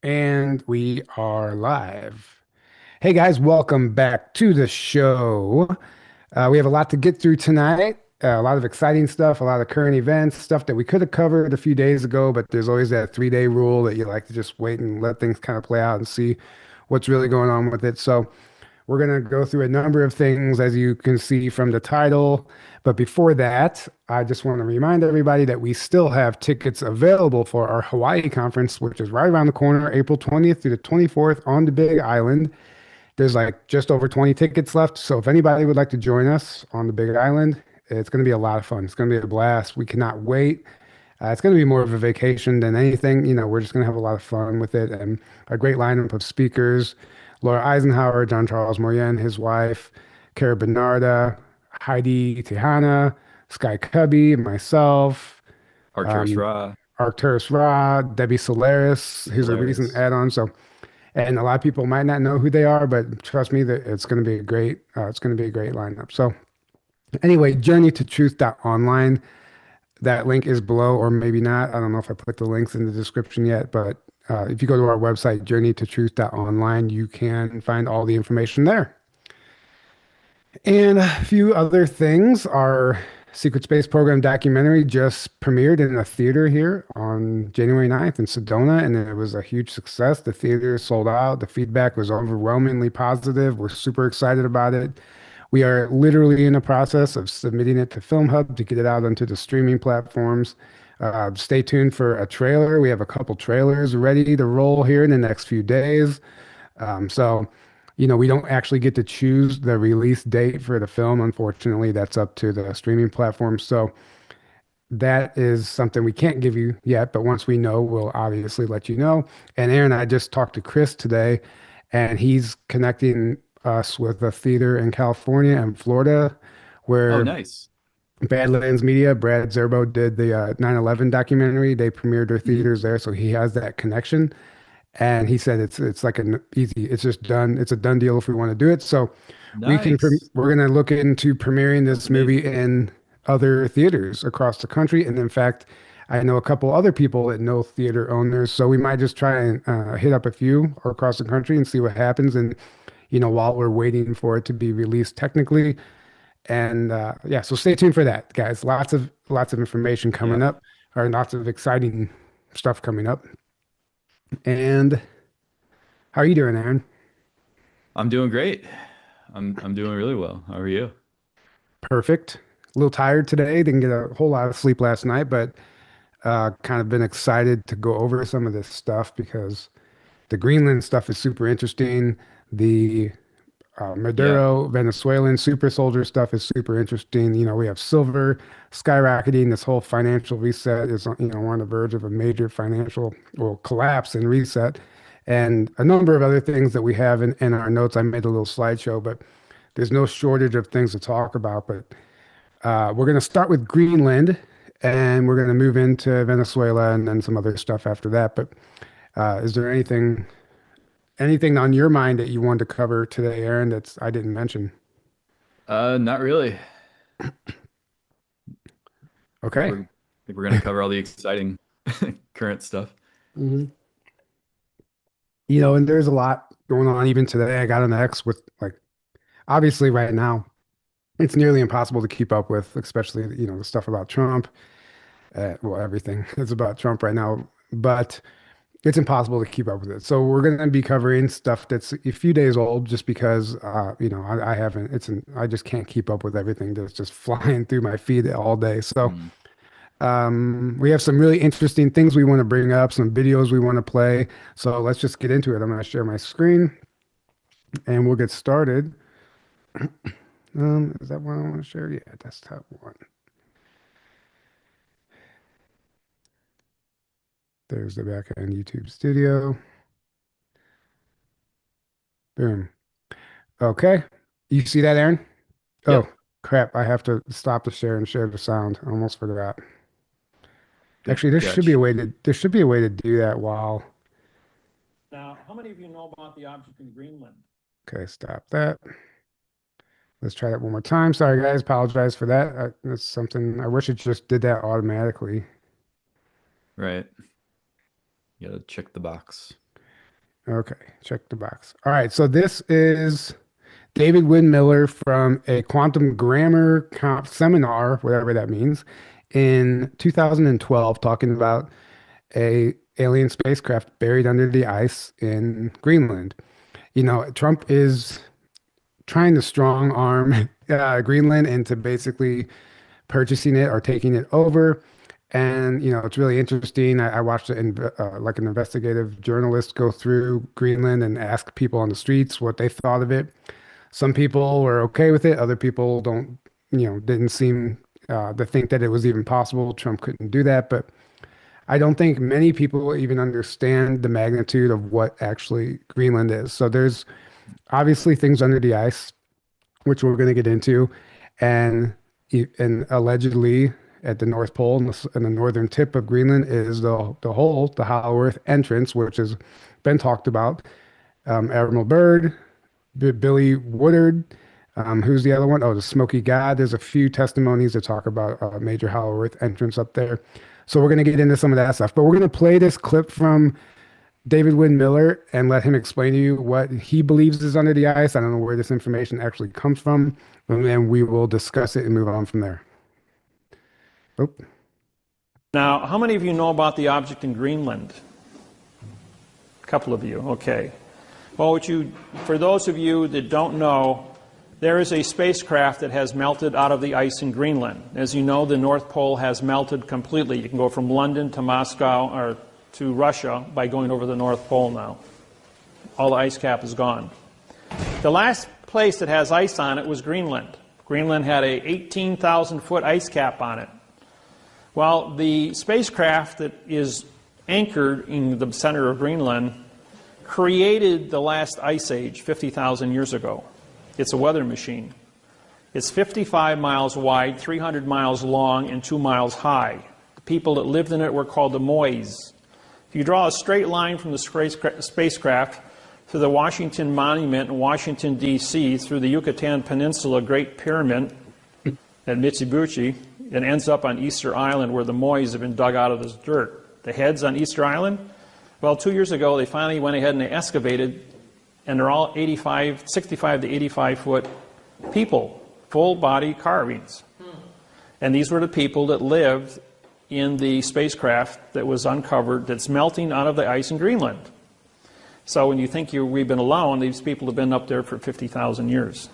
And we are live. Hey guys, welcome back to the show. We have a lot to get through tonight. A lot of exciting stuff, a lot of current events, stuff that we could have covered a few days ago, but there's always that 3 day rule that you like to just wait and let things kind of play out and see what's really going on with it. So we're going to go through a number of things, as you can see from the title. But before that, I just want to remind everybody that we still have tickets available for our Hawaii conference, which is right around the corner, April 20th through the 24th on the Big Island. There's like just over 20 tickets left. So if anybody would like to join us on the Big Island, it's going to be a lot of fun. It's going to be a blast. We cannot wait. It's going to be more of a vacation than anything. We're just going to have a lot of fun with it and a great lineup of speakers. Laura Eisenhower, John Charles Moyen, his wife, Cara Bernarda, Heidi Tejana, Sky Cubby, myself, Arcturus um, Ra, Arcturus Ra, Debbie Solaris, who's a recent Solaris. add-on. So, and a lot of people might not know who they are, but trust me that it's going to be a great, it's going to be a great lineup. So anyway, Journey to Truth.online. That link is below, or maybe not. I don't know if I put the links in the description yet, but if you go to our website, journeytotruth.online, you can find all the information there. And a few other things. Our Secret Space Program documentary just premiered in a theater here on January 9th in Sedona, and it was a huge success. The theater sold out. The feedback was overwhelmingly positive. We're super excited about it. We are literally in the process of submitting it to Film Hub to get it out onto the streaming platforms. Stay tuned for a trailer. We have a couple trailers ready to roll here in the next few days. So, we don't actually get to choose the release date for the film. Unfortunately, that's up to the streaming platform. So that is something we can't give you yet, but once we know, we'll obviously let you know. And Aaron, I just talked to Chris today, and he's connecting us with a theater in California and Florida Oh, where nice. Badlands Media, Brad Zerbo did the 9/11 documentary. They premiered their Mhm. theaters there, so he has that connection. And he said it's like an easy, it's just done. It's a done deal if we want to do it. So Nice. we're going to look into premiering That's this movie amazing. in other theaters across the country. And in fact, I know a couple other people that know theater owners, so we might just try and hit up a few across the country and see what happens. And while we're waiting for it to be released technically, and yeah, so stay tuned for that, guys. Lots of information Yeah, coming up, or lots of exciting stuff coming up. And how are you doing, Aaron? I'm doing great. I'm doing really well. How are you? Perfect. A little tired today. Didn't get a whole lot of sleep last night, but kind of been excited to go over some of this stuff because the Greenland stuff is super interesting. The Yeah. Maduro, Venezuelan super soldier stuff is super interesting. We have silver skyrocketing. This whole financial reset is, we're on the verge of a major financial, well, collapse and reset, and a number of other things that we have in our notes. I made a little slideshow, but there's no shortage of things to talk about. But we're going to start with Greenland, and we're going to move into Venezuela and then some other stuff after that. But is there anything on your mind that you wanted to cover today, Aaron, that's I didn't mention? Not really. Okay. I think we're gonna cover all the exciting current stuff. Mhm. And there's a lot going on even today. I got an X with like obviously right now it's nearly impossible to keep up with, especially the stuff about Trump. Well, everything is about Trump right now, but it's impossible to keep up with it. So we're going to be covering stuff that's a few days old, just because I haven't. I just can't keep up with everything that's just flying through my feed all day. So Mm. we have some really interesting things we want to bring up, some videos we want to play. So let's just get into it. I'm going to share my screen and we'll get started. Is that one I want to share? Yeah, desktop one. There's the back end YouTube studio. Boom. Okay. You see that, Aaron? Oh, Yep. crap. I have to stop the share and share the sound. I almost forgot. Good Actually, catch. there should be a way to do that while. Now, how many of you know about the object in Greenland? Okay, stop that. Let's try that one more time. Sorry, guys. Apologize for that. That's something I wish it just did that automatically. Right. You gotta check the box. Okay, check the box. All right, so this is David Wynn-Miller from a quantum grammar comp seminar, whatever that means, in 2012, talking about a alien spacecraft buried under the ice in Greenland. Trump is trying to strong arm Greenland into basically purchasing it or taking it over. And it's really interesting. I watched it in like an investigative journalist go through Greenland and ask people on the streets what they thought of it. Some people were okay with it. Other people don't, didn't seem to think that it was even possible. Trump couldn't do that. But I don't think many people even understand the magnitude of what actually Greenland is. So there's obviously things under the ice, which we're going to get into, and and allegedly at the North Pole and the northern tip of Greenland is the hole, the Hollow Earth entrance, which has been talked about. Admiral Byrd, Billy Woodard, who's the other one? Oh, the Smoky God. There's a few testimonies that talk about a major Hollow Earth entrance up there. So we're going to get into some of that stuff, but we're going to play this clip from David Wynn-Miller and let him explain to you what he believes is under the ice. I don't know where this information actually comes from, and then we will discuss it and move on from there. Oh, Now, how many of you know about the object in Greenland? A couple of you, okay. Well, for those of you that don't know, there is a spacecraft that has melted out of the ice in Greenland. As you know, the North Pole has melted completely. You can go from London to Moscow or to Russia by going over the North Pole now. All the ice cap is gone. The last place that has ice on it was Greenland. Greenland had a 18,000-foot ice cap on it. Well, the spacecraft that is anchored in the center of Greenland created the last ice age 50,000 years ago. It's a weather machine. It's 55 miles wide, 300 miles long, and 2 miles high. The people that lived in it were called the Mois. If you draw a straight line from the spacecraft to the Washington Monument in Washington, D.C., through the Yucatan Peninsula Great Pyramid at Mitsubishi, it ends up on Easter Island where the Mois have been dug out of this dirt. The heads on Easter Island, well, 2 years ago they finally went ahead and they excavated, and they're all 65 to 85 foot people, full body carvings. And these were the people that lived in the spacecraft that was uncovered that's melting out of the ice in Greenland. So when you think we've been alone, these people have been up there for 50,000 years.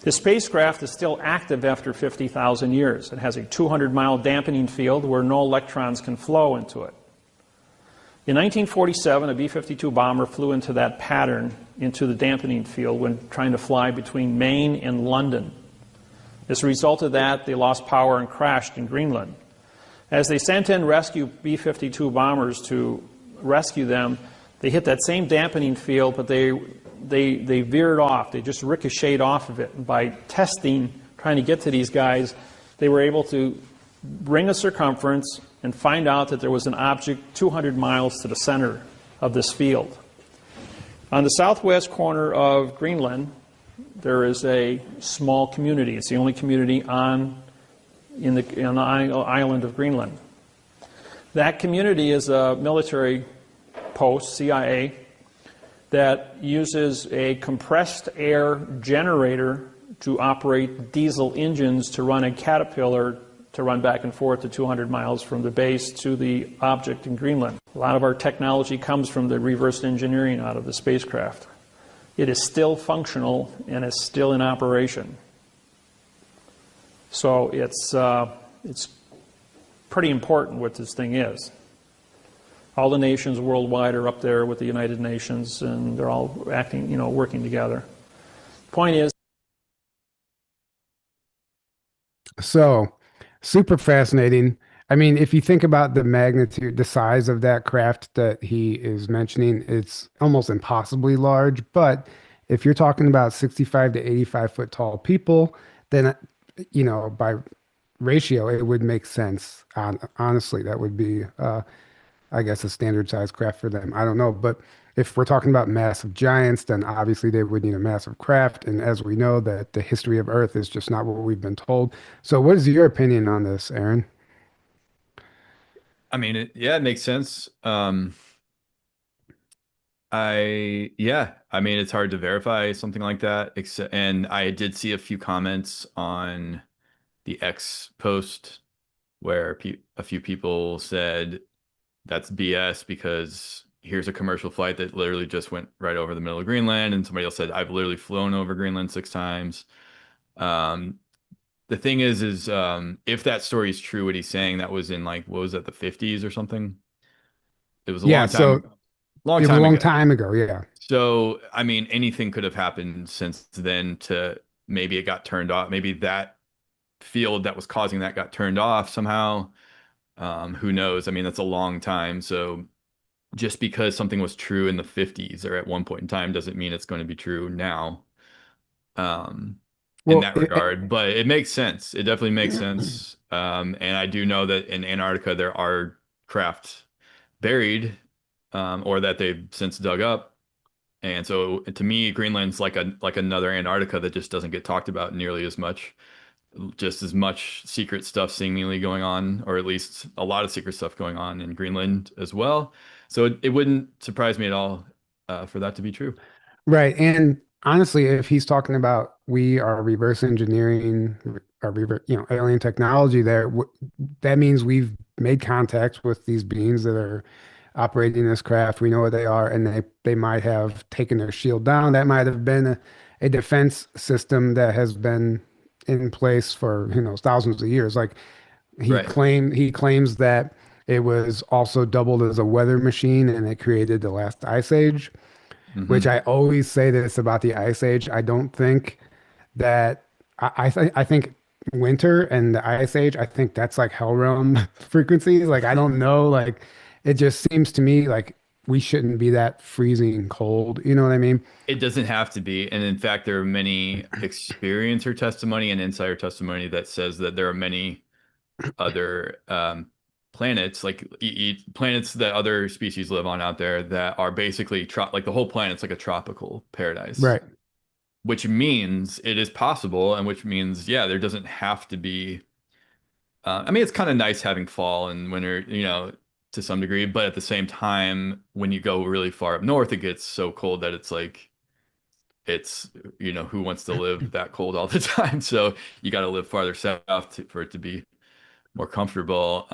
The spacecraft is still active after 50,000 years. It has a 200-mile dampening field where no electrons can flow into it. In 1947, a B-52 bomber flew into that pattern, into the dampening field, when trying to fly between Maine and London. As a result of that, they lost power and crashed in Greenland. As they sent in rescue B-52 bombers to rescue them, they hit that same dampening field, but they veered off. They just ricocheted off of it. And by testing, trying to get to these guys, they were able to bring a circumference and find out that there was an object 200 miles to the center of this field. On the southwest corner of Greenland, there is a small community. It's the only community on the island of Greenland. That community is a military post, CIA, that uses a compressed air generator to operate diesel engines to run a Caterpillar to run back and forth to 200 miles from the base to the object in Greenland. A lot of our technology comes from the reverse engineering out of the spacecraft. It is still functional and is still in operation. So it's pretty important what this thing is. All the nations worldwide are up there with the United Nations, and they're all acting, working together. Point is. so super fascinating. I mean, if you think about the magnitude, the size of that craft that he is mentioning, it's almost impossibly large. But if you're talking about 65 to 85 foot tall people, then, by ratio, it would make sense. Honestly, that would be, I guess, a standard size craft for them. I don't know. But if we're talking about massive giants, then obviously they would need a massive craft. And as we know, that the history of Earth is just not what we've been told. So what is your opinion on this, Aaron? I mean, it makes sense. Yeah, I mean, it's hard to verify something like that, except, and I did see a few comments on the X post where pe a few people said that's BS because here's a commercial flight that literally just went right over the middle of Greenland, and somebody else said I've literally flown over Greenland 6 times. Um, the thing is, if that story is true, what he's saying, that was in like, what was that, the 50s or something? It was a Yeah, so long it was a time long ago. time ago. Yeah. So, I mean, anything could have happened since then to maybe it got turned off. Maybe that field that was causing that got turned off somehow. Who knows? I mean, that's a long time. So just because something was true in the 50s or at one point in time doesn't mean it's going to be true now. Um, in Well, that regard, but it makes sense. It definitely makes sense. And I do know that in Antarctica there are craft buried, or that they've since dug up. And so to me, Greenland's like another Antarctica that just doesn't get talked about nearly as much. Just as much secret stuff seemingly going on, or at least a lot of secret stuff going on in Greenland as well. So it wouldn't surprise me at all for that to be true. right. And honestly, if he's talking about we are reverse engineering or alien technology there, that means we've made contact with these beings that are operating this craft. We know what they are, and they might have taken their shield down. That might have been a defense system that has been in place for, thousands of years. Like Right. he claims that it was also doubled as a weather machine and it created the last ice age, which Hmm. I always say this about the ice age. I don't think that I think winter and the ice age, I think that's like hell realm frequencies. Like I don't know, like it just seems to me like we shouldn't be that freezing cold. You know what I mean? It doesn't have to be. And in fact, there are many experiencer testimony and insider testimony that says that there are many other planets, like planets that other species live on out there that are basically like the whole planet's like a tropical paradise, Right. which means it is possible, and which means, yeah, there doesn't have to be. I mean, it's kind of nice having fall and winter, to some degree, but at the same time, when you go really far up north, it gets so cold that it's like, it's, who wants to live that cold all the time? So you got to live farther south for it to be more comfortable.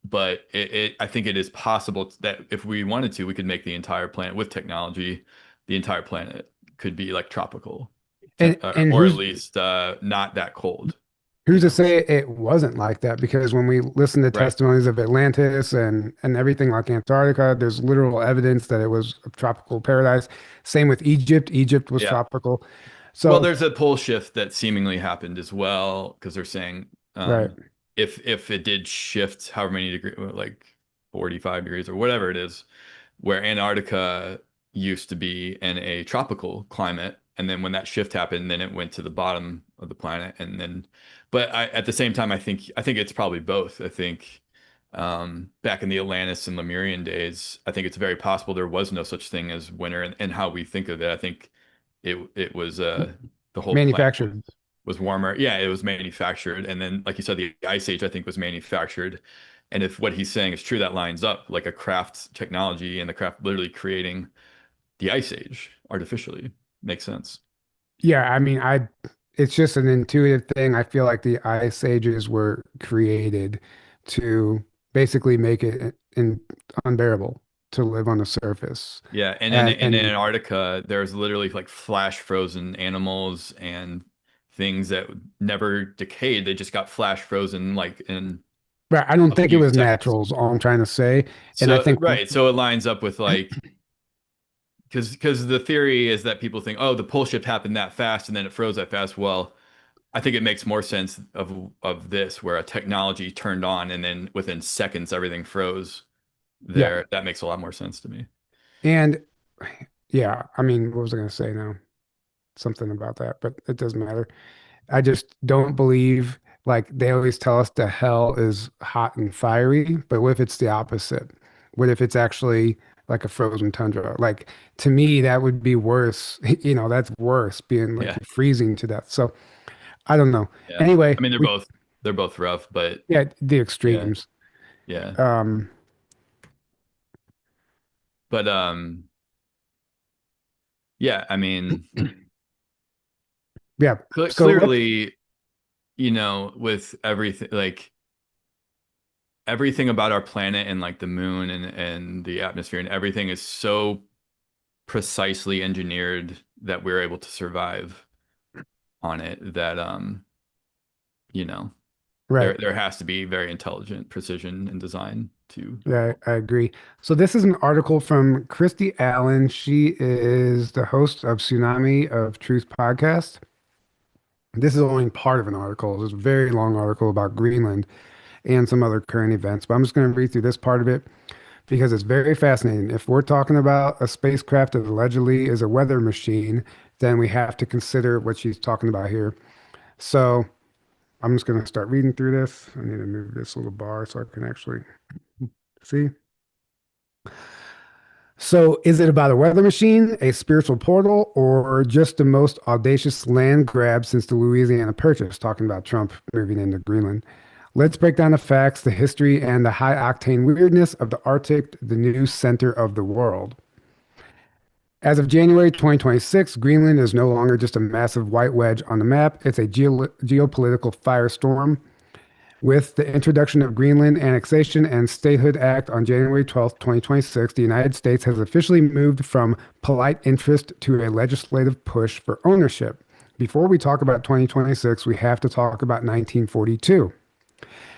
But I think it is possible that if we wanted to, we could make the entire planet with technology, the entire planet could be like tropical, And or at least not that cold, who's to you know? say it wasn't like that? Because when we listen to Right. testimonies of Atlantis and everything like Antarctica, there's literal evidence that it was a tropical paradise. Same with Egypt. Egypt was Yeah. tropical. Well, So, there's a pole shift that seemingly happened as well, because they're saying right. if it did shift however many degrees, like 45 degrees or whatever it is, where Antarctica used to be in a tropical climate, and then when that shift happened, then it went to the bottom of the planet, and then, but at the same time, I think it's probably both. I think back in the Atlantis and Lemurian days, I think it's very possible there was no such thing as winter, and how we think of it. I think it was the whole planet Manufactured. was warmer. Yeah, it was manufactured, and then, like you said, the ice age I think was manufactured. And if what he's saying is true, that lines up like a craft technology and the craft literally creating the ice age artificially. Makes sense. Yeah, I mean, it's just an intuitive thing. I feel like the ice ages were created to basically make it unbearable to live on the surface. Yeah, and in And Antarctica, there's literally like flash frozen animals and things that never decayed. They just got flash frozen like in right, I don't a think it few was seconds. natural, is all I'm trying to say. And I So think right, so it lines up with like, because the theory is that people think, oh, the pole shift happened that fast and then it froze that fast. Well, I think it makes more sense of this, where a technology turned on and then within seconds everything froze yeah. there. That makes a lot more sense to me. And yeah, I mean, what was I going to say now? Something about that, but it doesn't matter. I just don't believe, like they always tell us the hell is hot and fiery, but what if it's the opposite? What if it's actually like a frozen tundra? Like to me, that would be worse. That's worse being like Yeah, freezing to death. So I don't know. yeah. Anyway, I mean, they're both rough, but yeah, the yeah, extremes. yeah. Um, But Yeah, I mean, Yeah. So let's, clearly, with everything, like everything about our planet and like the moon and the atmosphere and everything is so precisely engineered that we're able to survive on it that you know, right. there has to be very intelligent precision and design to. Yeah, I agree. So this is an article from Christy Allen. She is the host of Tsunami of Truth podcast. This is only part of an article. It's a very long article about Greenland and some other current events, but I'm just going to read through this part of it because it's very fascinating. If we're talking about a spacecraft that allegedly is a weather machine, then we have to consider what she's talking about here. So I'm just going to start reading through this. I need to move this little bar so I can actually see. So, is it about a weather machine, a spiritual portal, or just the most audacious land grab since the Louisiana Purchase? Talking about Trump moving into Greenland. Let's break down the facts, the history, and the high octane weirdness of the Arctic, the new center of the world. As of January 2026, Greenland is no longer just a massive white wedge on the map. It's a geopolitical firestorm. With the introduction of Greenland Annexation and Statehood Act on January 12th, 2026, the United States has officially moved from polite interest to a legislative push for ownership. Before we talk about 2026, we have to talk about 1942.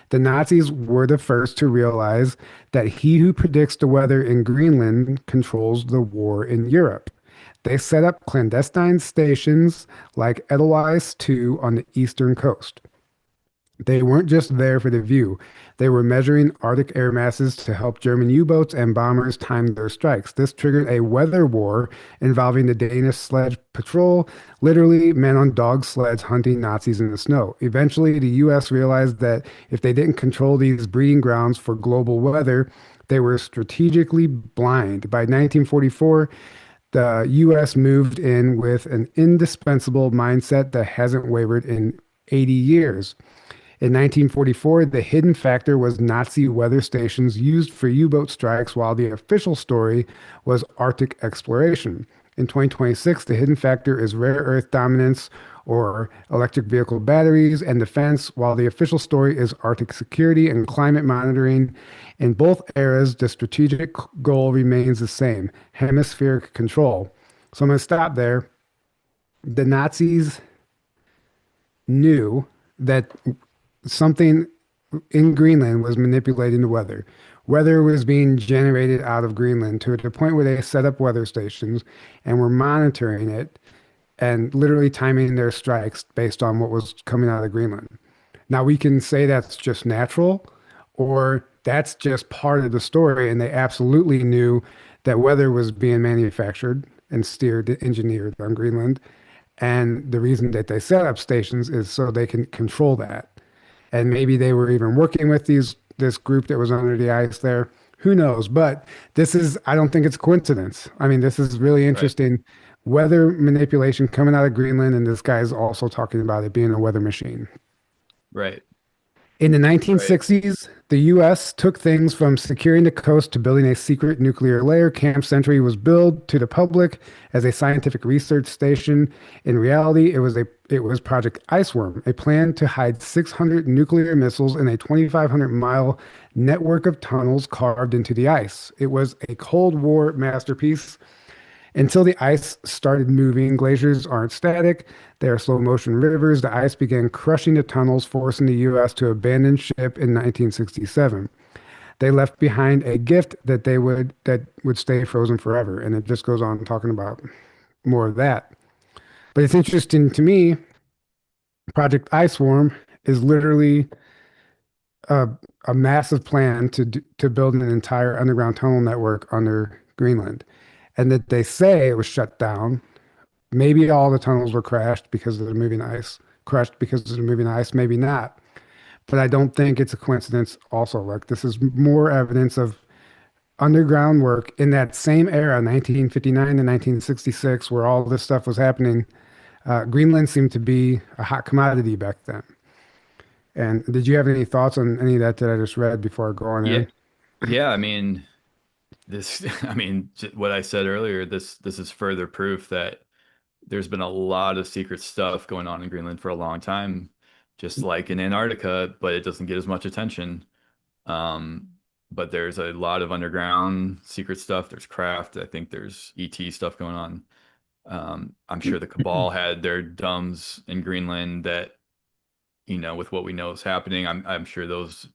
The Nazis were the first to realize that he who predicts the weather in Greenland controls the war in Europe. They set up clandestine stations like Edelweiss II on the eastern coast. They weren't just there for the view. They were measuring Arctic air masses to help German U-boats and bombers time their strikes. This triggered a weather war involving the Danish sledge patrol, literally men on dog sleds hunting Nazis in the snow. Eventually, the U.S. realized that if they didn't control these breeding grounds for global weather, they were strategically blind. By 1944, the U.S. moved in with an indispensable mindset that hasn't wavered in 80 years. In 1944, the hidden factor was Nazi weather stations used for U-boat strikes, while the official story was Arctic exploration. In 2026, the hidden factor is rare earth dominance or electric vehicle batteries and defense, while the official story is Arctic security and climate monitoring. In both eras, the strategic goal remains the same: hemispheric control. So I'm going to stop there. The Nazis knew that something in Greenland was manipulating the weather. Weather was being generated out of Greenland to the point where they set up weather stations and were monitoring it and literally timing their strikes based on what was coming out of Greenland. Now, we can say that's just natural or that's just part of the story, and they absolutely knew that weather was being manufactured and steered, engineered on Greenland. And the reason that they set up stations is so they can control that. And maybe they were even working with this group that was under the ice there. Who knows? But this is, I don't think it's coincidence. I mean, this is really Right. interesting. Weather manipulation coming out of Greenland, and this guy's also talking about it being a weather machine. Right. In the Right. 1960s, the U.S. took things from securing the coast to building a secret nuclear lair. Camp Century was billed to the public as a scientific research station. In reality, it was Project Iceworm, a plan to hide 600 nuclear missiles in a 2,500-mile network of tunnels carved into the ice. It was a Cold War masterpiece. Until the ice started moving, glaciers aren't static. They are slow motion rivers. The ice began crushing the tunnels, forcing the U.S. to abandon ship in 1967. They left behind a gift that would stay frozen forever. And it just goes on talking about more of that. But it's interesting to me, Project Iceworm is literally a, a massive plan to build an entire underground tunnel network under Greenland. And that they say it was shut down. Maybe all the tunnels were crushed because of the moving ice, maybe not. But I don't think it's a coincidence also. Like this is more evidence of underground work in that same era, 1959 to 1966, where all this stuff was happening. Greenland seemed to be a hot commodity back then. And did you have any thoughts on any of that I just read before I go on Yeah. in? Yeah. I mean, this, I mean, what I said earlier, this is further proof that there's been a lot of secret stuff going on in Greenland for a long time, just like in Antarctica, but it doesn't get as much attention. Um, but there's a lot of underground secret stuff. There's craft. I think there's ET stuff going on. I'm sure the Cabal had their dumbs in Greenland that, with what we know is happening, I'm sure those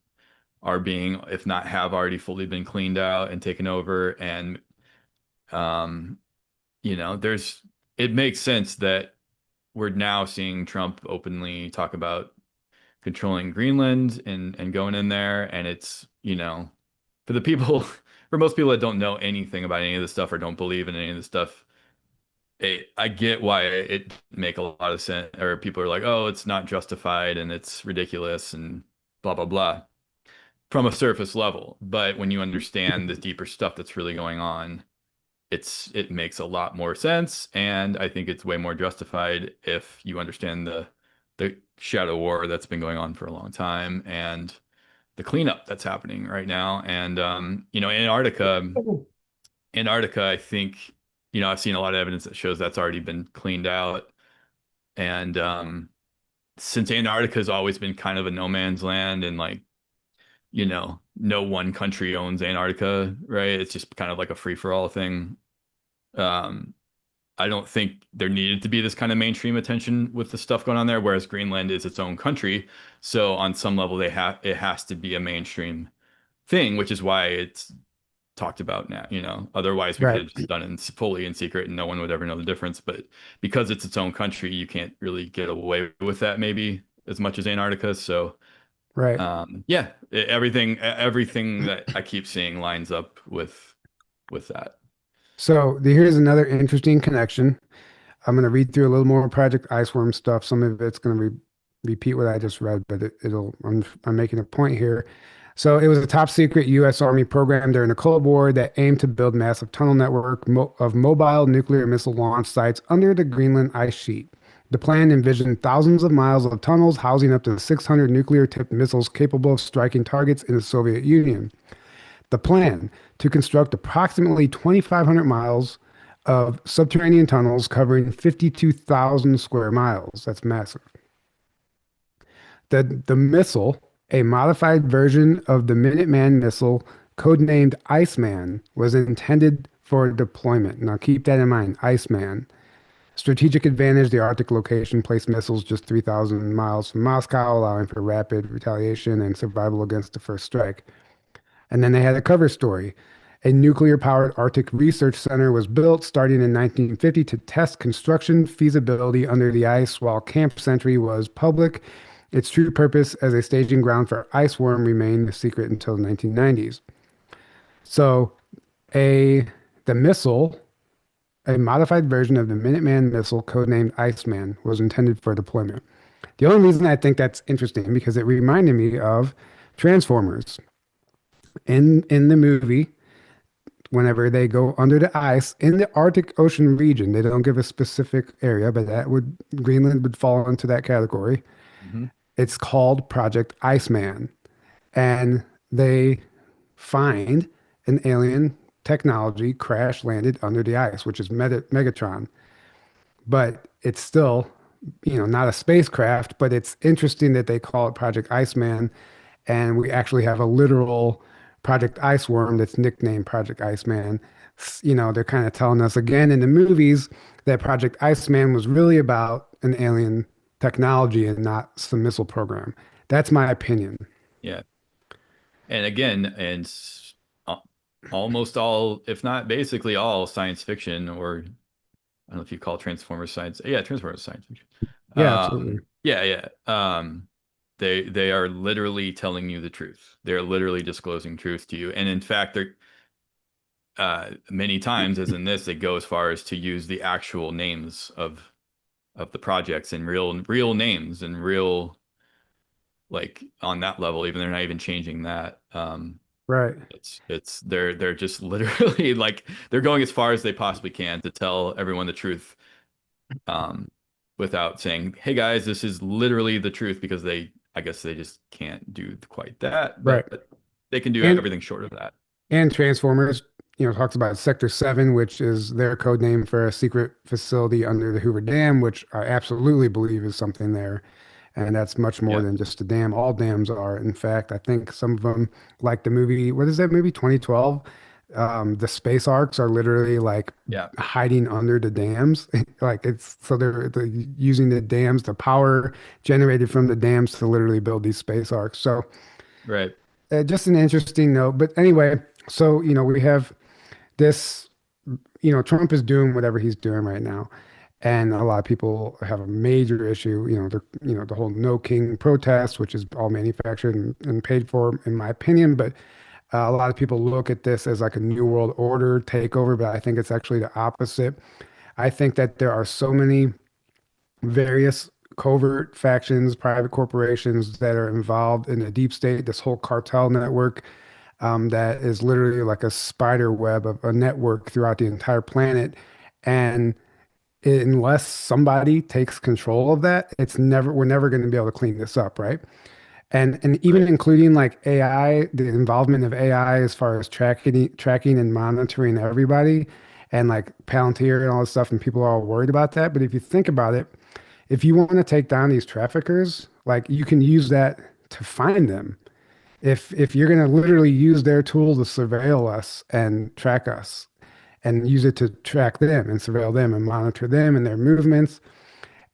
are being, if not have already fully been cleaned out and taken over. And um, it makes sense that we're now seeing Trump openly talk about controlling Greenland and going in there. And it's, for the people, for most people that don't know anything about any of this stuff or don't believe in any of this stuff, I get why it make a lot of sense. Or people are like, oh, it's not justified and it's ridiculous and blah, blah, blah from a surface level. But when you understand the deeper stuff that's really going on, it makes a lot more sense. And I think it's way more justified if you understand the shadow war that's been going on for a long time and the cleanup that's happening right now. And Antarctica, I think, I've seen a lot of evidence that shows that's already been cleaned out. And since Antarctica has always been kind of a no man's land and like, no one country owns Antarctica, right? It's just kind of like a free for all thing. Um, I don't think there needed to be this kind of mainstream attention with the stuff going on there, whereas Greenland is its own country. So on some level, it has to be a mainstream thing, which is why it's talked about now. Otherwise we could Right. have just done it fully in secret and no one would ever know the difference. But because it's its own country, you can't really get away with that maybe as much as Antarctica. So Right. yeah, everything that I keep seeing lines up with that. So here's another interesting connection. I'm going to read through a little more Project Iceworm stuff. Some of it's going to repeat what I just read, but I'm making a point here. So it was a top secret U.S. Army program during the Cold War that aimed to build massive tunnel network of mobile nuclear missile launch sites under the Greenland ice sheet. The plan envisioned thousands of miles of tunnels housing up to 600 nuclear-tipped missiles capable of striking targets in the Soviet Union. The plan to construct approximately 2,500 miles of subterranean tunnels covering 52,000 square miles. That's massive. The missile, a modified version of the Minuteman missile, codenamed Iceman, was intended for deployment. Now keep that in mind, Iceman. Strategic advantage, the Arctic location placed missiles just 3,000 miles from Moscow, allowing for rapid retaliation and survival against the first strike. And then they had a cover story. A nuclear-powered Arctic Research Center was built starting in 1950 to test construction feasibility under the ice, while Camp Sentry was public. Its true purpose as a staging ground for Iceworm remained a secret until the 1990s. So, the missile, a modified version of the Minuteman missile, codenamed Iceman, was intended for deployment. The only reason I think that's interesting because it reminded me of Transformers. In the movie, whenever they go under the ice in the Arctic Ocean region, they don't give a specific area, but Greenland would fall into that category. Mhm. It's called Project Iceman, and they find an alien technology crash landed under the ice, which is Megatron. But it's still, not a spacecraft, but it's interesting that they call it Project Iceman. And we actually have a literal Project Iceworm that's nicknamed Project Iceman. They're kind of telling us again in the movies that Project Iceman was really about an alien technology and not some missile program. That's my opinion. Yeah. And again, almost all, if not basically all science fiction, or I don't know if you call Transformers science. Yeah, Transformers science fiction. Yeah, absolutely. Yeah, yeah. They are literally telling you the truth. They're literally disclosing truth to you. And in fact, they're many times, as in this, they go as far as to use the actual names of the projects and real names and real, like on that level, even they're not even changing that. Right. They're just literally like they're going as far as they possibly can to tell everyone the truth, um, without saying, "Hey guys, this is literally the truth," because I guess they just can't do quite that, Right. but they can do And everything short of that. and Transformers talks about Sector 7, which is their code name for a secret facility under the Hoover Dam, which I absolutely believe is something there. And that's much more Yeah. than just a dam. All dams are. In fact, I think some of them, like the movie, what is that movie, 2012? The space arcs are literally like Yeah. hiding under the dams. Like it's so they're using the dams, the power generated from the dams to literally build these space arcs. So Right. just an interesting note. But anyway, so we have this, Trump is doing whatever he's doing right now. And a lot of people have a major issue, the whole No King protest, which is all manufactured and paid for, in my opinion. But a lot of people look at this as like a New World Order takeover, but I think it's actually the opposite. I think that there are so many various covert factions, private corporations that are involved in the deep state, this whole cartel network that is literally like a spider web of a network throughout the entire planet. And unless somebody takes control of that, we're never going to be able to clean this up, right? And even Right. including like AI, the involvement of AI as far as tracking and monitoring everybody, and like Palantir and all this stuff, and people are all worried about that. But if you think about it, if you want to take down these traffickers, like you can use that to find them. If you're going to literally use their tool to surveil us and track us, and use it to track them and surveil them and monitor them and their movements.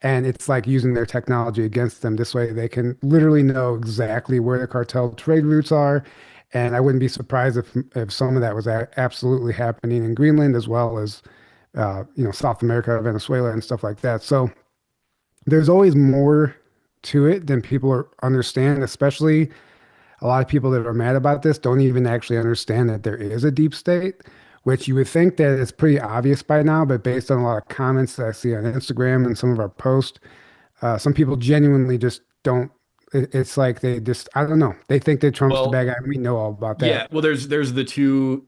And it's like using their technology against them. This way they can literally know exactly where the cartel trade routes are. And I wouldn't be surprised if some of that was absolutely happening in Greenland as well as South America, Venezuela, and stuff like that. So there's always more to it than understand, especially a lot of people that are mad about this don't even actually understand that there is a deep state, which you would think that it's pretty obvious by now, but based on a lot of comments that I see on Instagram and some of our posts, some people genuinely just don't. It's like they just, I don't know. They think that Trump's the Well, bad guy. We know all about yeah. that. Well, there's the two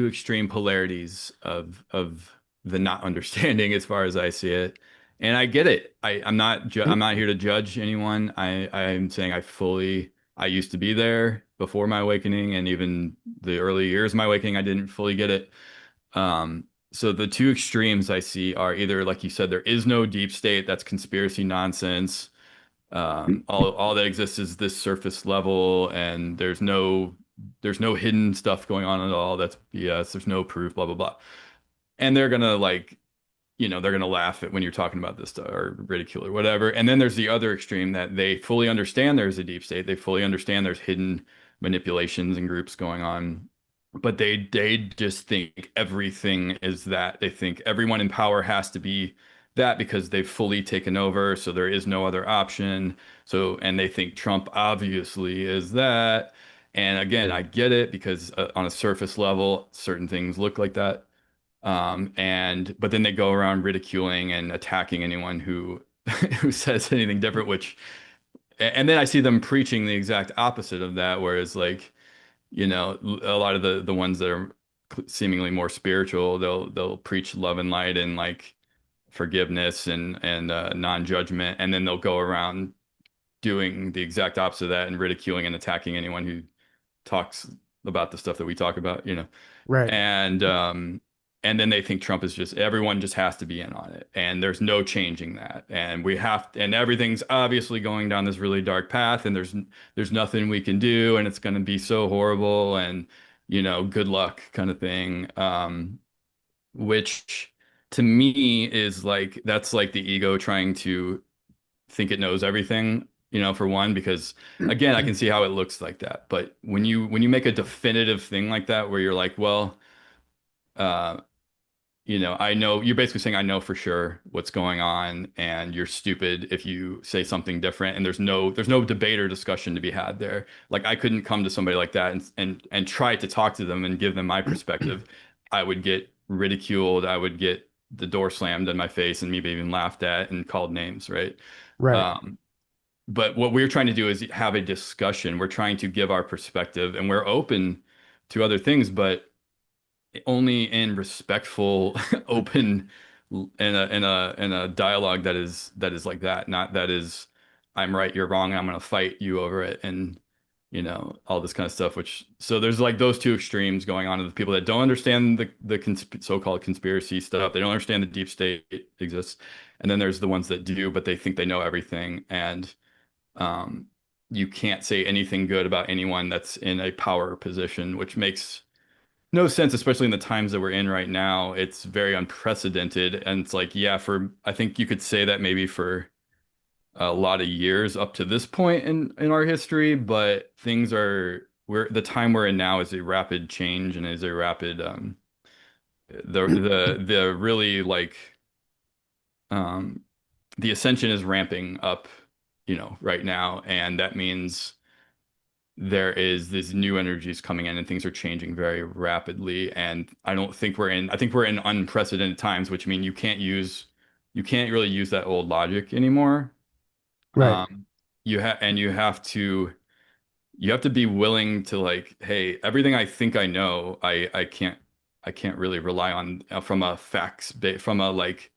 extreme polarities of the not understanding as far as I see it. And I get it. I'm not here to judge anyone. I'm saying I used to be there before my awakening, and even the early years of my awakening, I didn't fully get it. So the two extremes I see are either, like you said, there is no deep state, that's conspiracy nonsense. All that exists is this surface level, and there's no hidden stuff going on at all. That's BS. There's no proof, blah blah blah. And they're gonna they're gonna laugh at when you're talking about this stuff or ridicule or whatever. And then there's the other extreme that they fully understand there's a deep state. They fully understand there's hidden manipulations and groups going on, but they just think everything is that. They think everyone in power has to be that because they've fully taken over, so there is no other option. So, and they think Trump obviously is that. And again, I get it because on a surface level, certain things look like that. And but then they go around ridiculing and attacking anyone who who says anything different, and then I see them preaching the exact opposite of that, whereas like, a lot of the ones that are seemingly more spiritual, they'll preach love and light and like forgiveness and non-judgment, and then they'll go around doing the exact opposite of that and ridiculing and attacking anyone who talks about the stuff that we talk about. Right. And then they think Trump is just everyone just has to be in on it, and there's no changing that, and everything's obviously going down this really dark path, and there's nothing we can do, and it's going to be so horrible, and good luck kind of thing. Which to me is like that's like the ego trying to think it knows everything, for one, because again, I can see how it looks like that. But when you make a definitive thing like that, where you're like, well, uh, I know you're basically saying I know for sure what's going on, and you're stupid if you say something different, and there's no debate or discussion to be had there. Like I couldn't come to somebody like that and try to talk to them and give them my perspective. I would get ridiculed. I would get the door slammed in my face and maybe even laughed at and called names, right? Right. Um, but what we're trying to do is have a discussion. We're trying to give our perspective, and we're open to other things, but only in respectful, open, in a dialogue that is like that, not that is I'm right, you're wrong, I'm gonna fight you over it. And all this kind of stuff, which so there's like those two extremes going on of the people that don't understand the so-called conspiracy stuff. They don't understand the deep state exists. And then there's the ones that do, but they think they know everything. And um, you can't say anything good about anyone that's in a power position, which makes no sense, especially in the times that we're in right now. It's very unprecedented. And it's like, yeah, I think you could say that maybe for a lot of years up to this point in our history, but the time we're in now is a rapid change and is a rapid the really like um the ascension is ramping up, right now, and that means there is these new energies coming in and things are changing very rapidly. And I think we're in unprecedented times, which mean you can't really use that old logic anymore. Right. Um, you have to be willing to like, hey, everything I think I know, I can't really rely on from a from a like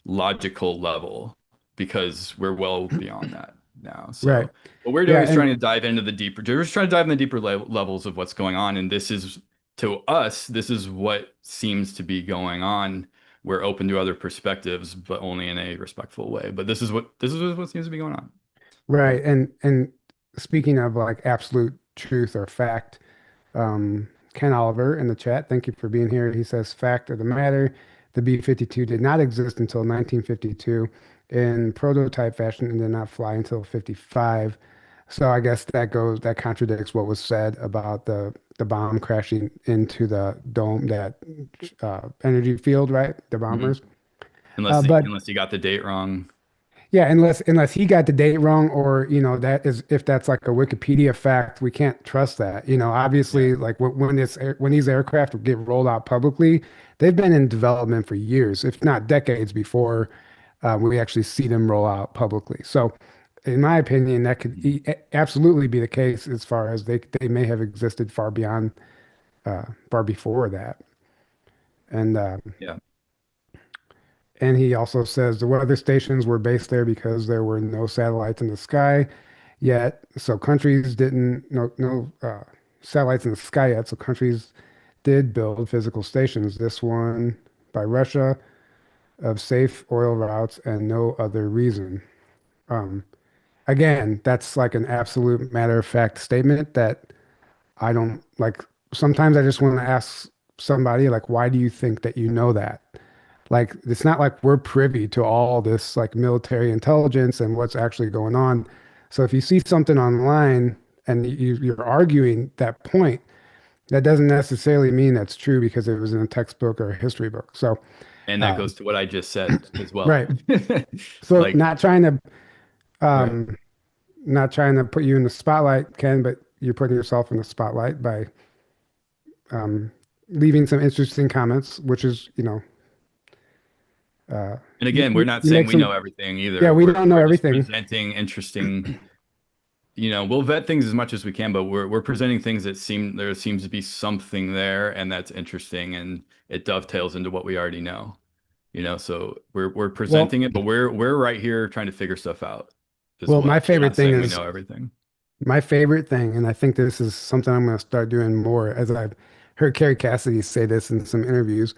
logical level because we're well beyond that now. Right. So what we're doing Yeah. is trying to dive into the deeper, we're just trying to dive in the deeper levels of what's going on. And this is to us, this is what seems to be going on. We're open to other perspectives, but only in a respectful way. But this is what seems to be going on. Right. And speaking of like absolute truth or fact, Ken Oliver in the chat, thank you for being here. He says, fact of the matter, the B-52 did not exist until 1952 in prototype fashion and did not fly until 55. So I guess that contradicts what was said about the bomb crashing into the dome, that energy field, right? The Mhm. bombers. But Unless you got the date wrong. yeah, unless he got the date wrong, or that is, if that's like a Wikipedia fact, we can't trust that. Yeah. Obviously, like when these aircraft get rolled out publicly, they've been in development for years, if not decades, before we actually see them roll out publicly. So, in my opinion, that could Mhm. absolutely be the case, as far as they may have existed far before that. And Yeah. And he also says the weather stations were based there because there were no satellites in the sky yet. So countries didn't no satellites in the sky yet. So countries did build physical stations. This one by Russia of safe oil routes and no other reason. Um, Again, that's like an absolute matter of fact statement that I don't like. Sometimes I just want to ask somebody like, why do you think that you know that? Like, it's not like we're privy to all this like military intelligence and what's actually going on. So if you see something online and you're arguing that point, that doesn't necessarily mean that's true because it was in a textbook or a history book. So, And that um, goes to what I just said as well. right. So Like, right. um, not trying to put you in the spotlight, Ken, but you're putting yourself in the spotlight by um, leaving some interesting comments, which is, And again, we're not you saying make we know some, everything yeah, either. we don't know We're just everything. presenting interesting, we'll vet things as much as we can, but we're presenting things that there seems to be something there and that's interesting and it dovetails into what we already know. So we're Well, presenting it, but we're right here trying to figure stuff out as well, well. We're not saying we know everything. my favorite thing, and I think this is something I'm going to start doing more, as I've heard Carrie Cassidy say this in some interviews.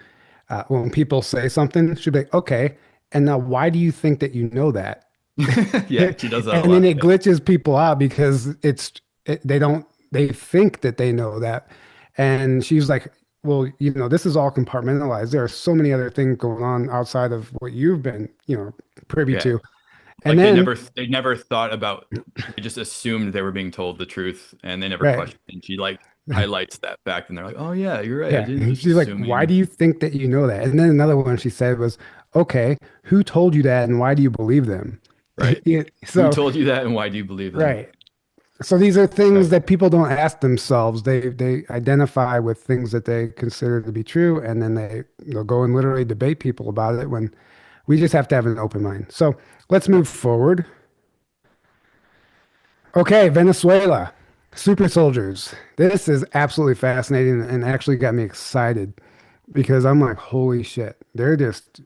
When people say something, she'll be like, okay, and now why do you think that you know that? Yeah, she does that a And then lot. it glitches people out because they think that they know that. And she's like, well, this is all compartmentalized. There are so many other things going on outside of what you've been, privy Yeah. to. And Like then, they never thought about, they just assumed they were being told the truth and they never right. questioned. And she like highlights that fact and they're like, oh yeah, you're right. I Yeah. didn't And just she's like, why assuming. do you think that you know that? And then another one she said was, okay, who told you that and why do you believe them? Right. Yeah, Who so, told you that and why do you believe them? right. So these are things Right. that people don't ask themselves. They identify with things that they consider to be true, and then they'll go and literally debate people about it when we just have to have an open mind. So let's Right. move forward. Okay, Venezuela, super soldiers. This is absolutely fascinating and actually got me excited because I'm like, holy shit, they're just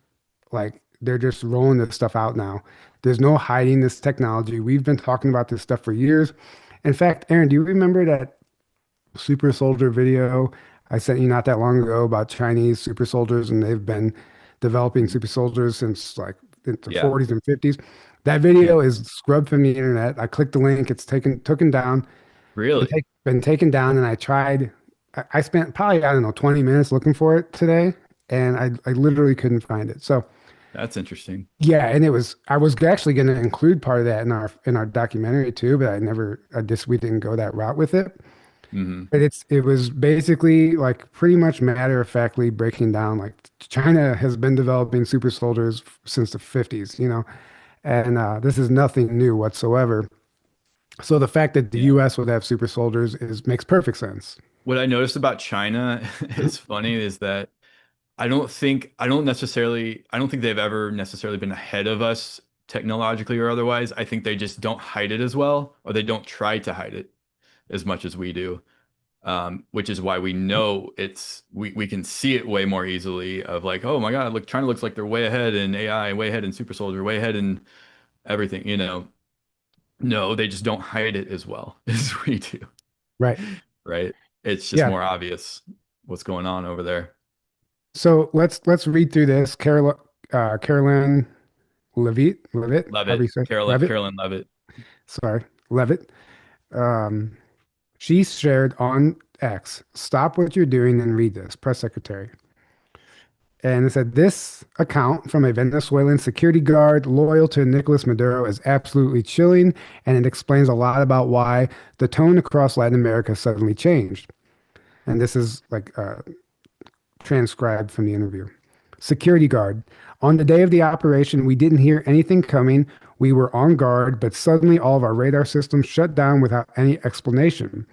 rolling this stuff out now. There's no hiding this technology. We've been talking about this stuff for years. In fact, Aaron, do you remember that super soldier video I sent you not that long ago about Chinese super soldiers, and they've been developing Mhm. super soldiers since like the Yeah. 40s and 50s. That Yeah. video is scrubbed from the internet. I clicked the link, it's taken down, Really? been taken down, and I tried. I spent probably, I don't know, 20 minutes looking for it today, and I literally couldn't find it. So That's interesting. yeah, and I was actually going to include part of that in our documentary too, but we didn't go that route with it. Hmm. But it was basically like pretty much matter of factly breaking down like China has been developing super soldiers since the 50s, you know, and this is nothing new whatsoever. So the fact that the Yeah. US would have super soldiers is makes perfect sense. What I noticed about China is funny is that I don't think they've ever necessarily been ahead of us technologically or otherwise. I think they just don't hide it as well, or they don't try to hide it as much as we do. Which is why we know we can see it way more easily of like, oh my God, look, China looks like they're way ahead in AI, way ahead in super soldier, way ahead in everything, you know. No, they just don't hide it as well as we do, Right. right? It's just Yeah. more obvious what's going on over there. So let's read through this. Carolyn Levitt, however Levitt, you say Levitt. Carolyn Levitt. Sorry, Levitt. Um, she shared on X, stop what you're doing and read this, press secretary. And it said, this account from a Venezuelan security guard loyal to Nicolas Maduro is absolutely chilling, and it explains a lot about why the tone across Latin America suddenly changed. And this is like transcribed from the interview. Security guard. On the day of the operation, we didn't hear anything coming. We were on guard, but suddenly all of our radar systems shut down without any explanation.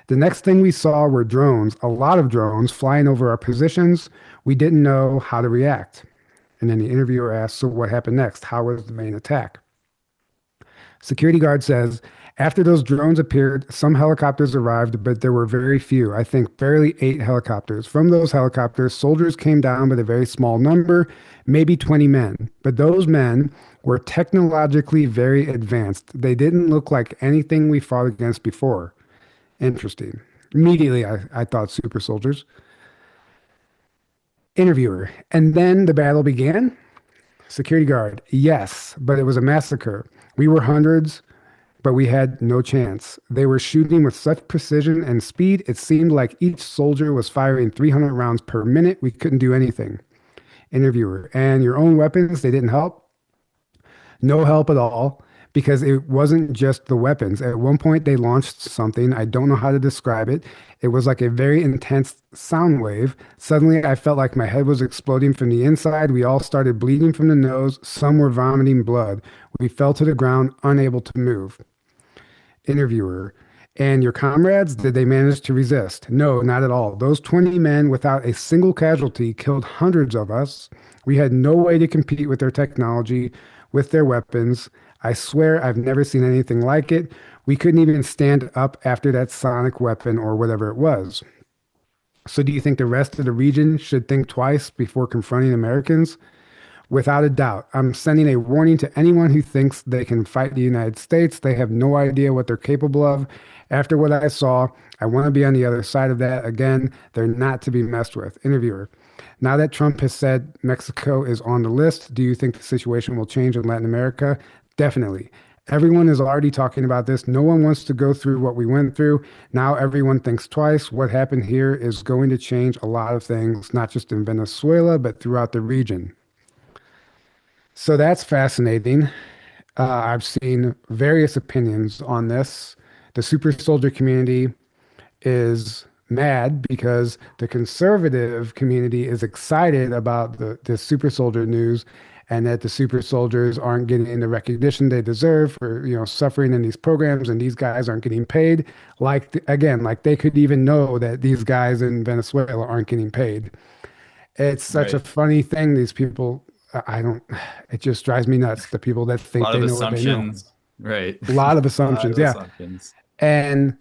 The next thing we saw were drones, a lot of drones flying over our positions. We didn't know how to react. And then the interviewer asked, so what happened next? How was the main attack? Security guard says, after those drones appeared, some helicopters arrived, but there were very few. I think barely 8 helicopters. From those helicopters, soldiers came down with a very small number, maybe 20 men. But those men were technologically very advanced. They didn't look like anything we fought against before. Interesting. Immediately, I thought super soldiers. Interviewer. And then the battle began? Security guard. Yes, but it was a massacre. We were hundreds, but we had no chance. They were shooting with such precision and speed, it seemed like each soldier was firing 300 rounds per minute. We couldn't do anything. Interviewer. And your own weapons, they didn't help? No help at all, because it wasn't just the weapons. At one point, they launched something. I don't know how to describe it. It was like a very intense sound wave. Suddenly, I felt like my head was exploding from the inside. We all started bleeding from the nose. Some were vomiting blood. We fell to the ground, unable to move. Interviewer. And your comrades, did they manage to resist? No, not at all. Those 20 men, without a single casualty, killed hundreds of us. We had no way to compete with their technology, with their weapons. I swear I've never seen anything like it. We couldn't even stand up after that sonic weapon or whatever it was. So, do you think the rest of the region should think twice before confronting Americans? Without a doubt, I'm sending a warning to anyone who thinks they can fight the United States. They have no idea what they're capable of. After what I saw, I want to be on the other side of that. Again, they're not to be messed with. Interviewer. Now that Trump has said Mexico is on the list, do you think the situation will change in Latin America? Definitely. Everyone is already talking about this. No one wants to go through what we went through. Now everyone thinks twice. What happened here is going to change a lot of things, not just in Venezuela, but throughout the region. So that's fascinating. I've seen various opinions on this. The super soldier community is mad because the conservative community is excited about the super soldier news and that the super soldiers aren't getting the recognition they deserve for, you know, suffering in these programs, and these guys aren't getting paid. Like, again, like they could even know that these guys in Venezuela aren't getting paid. It's such a Right. funny thing. These people, I don't, it just drives me nuts. The people that A think lot of they know what they know. assumptions. Right. A lot of A lot assumptions. of Yeah. assumptions. And,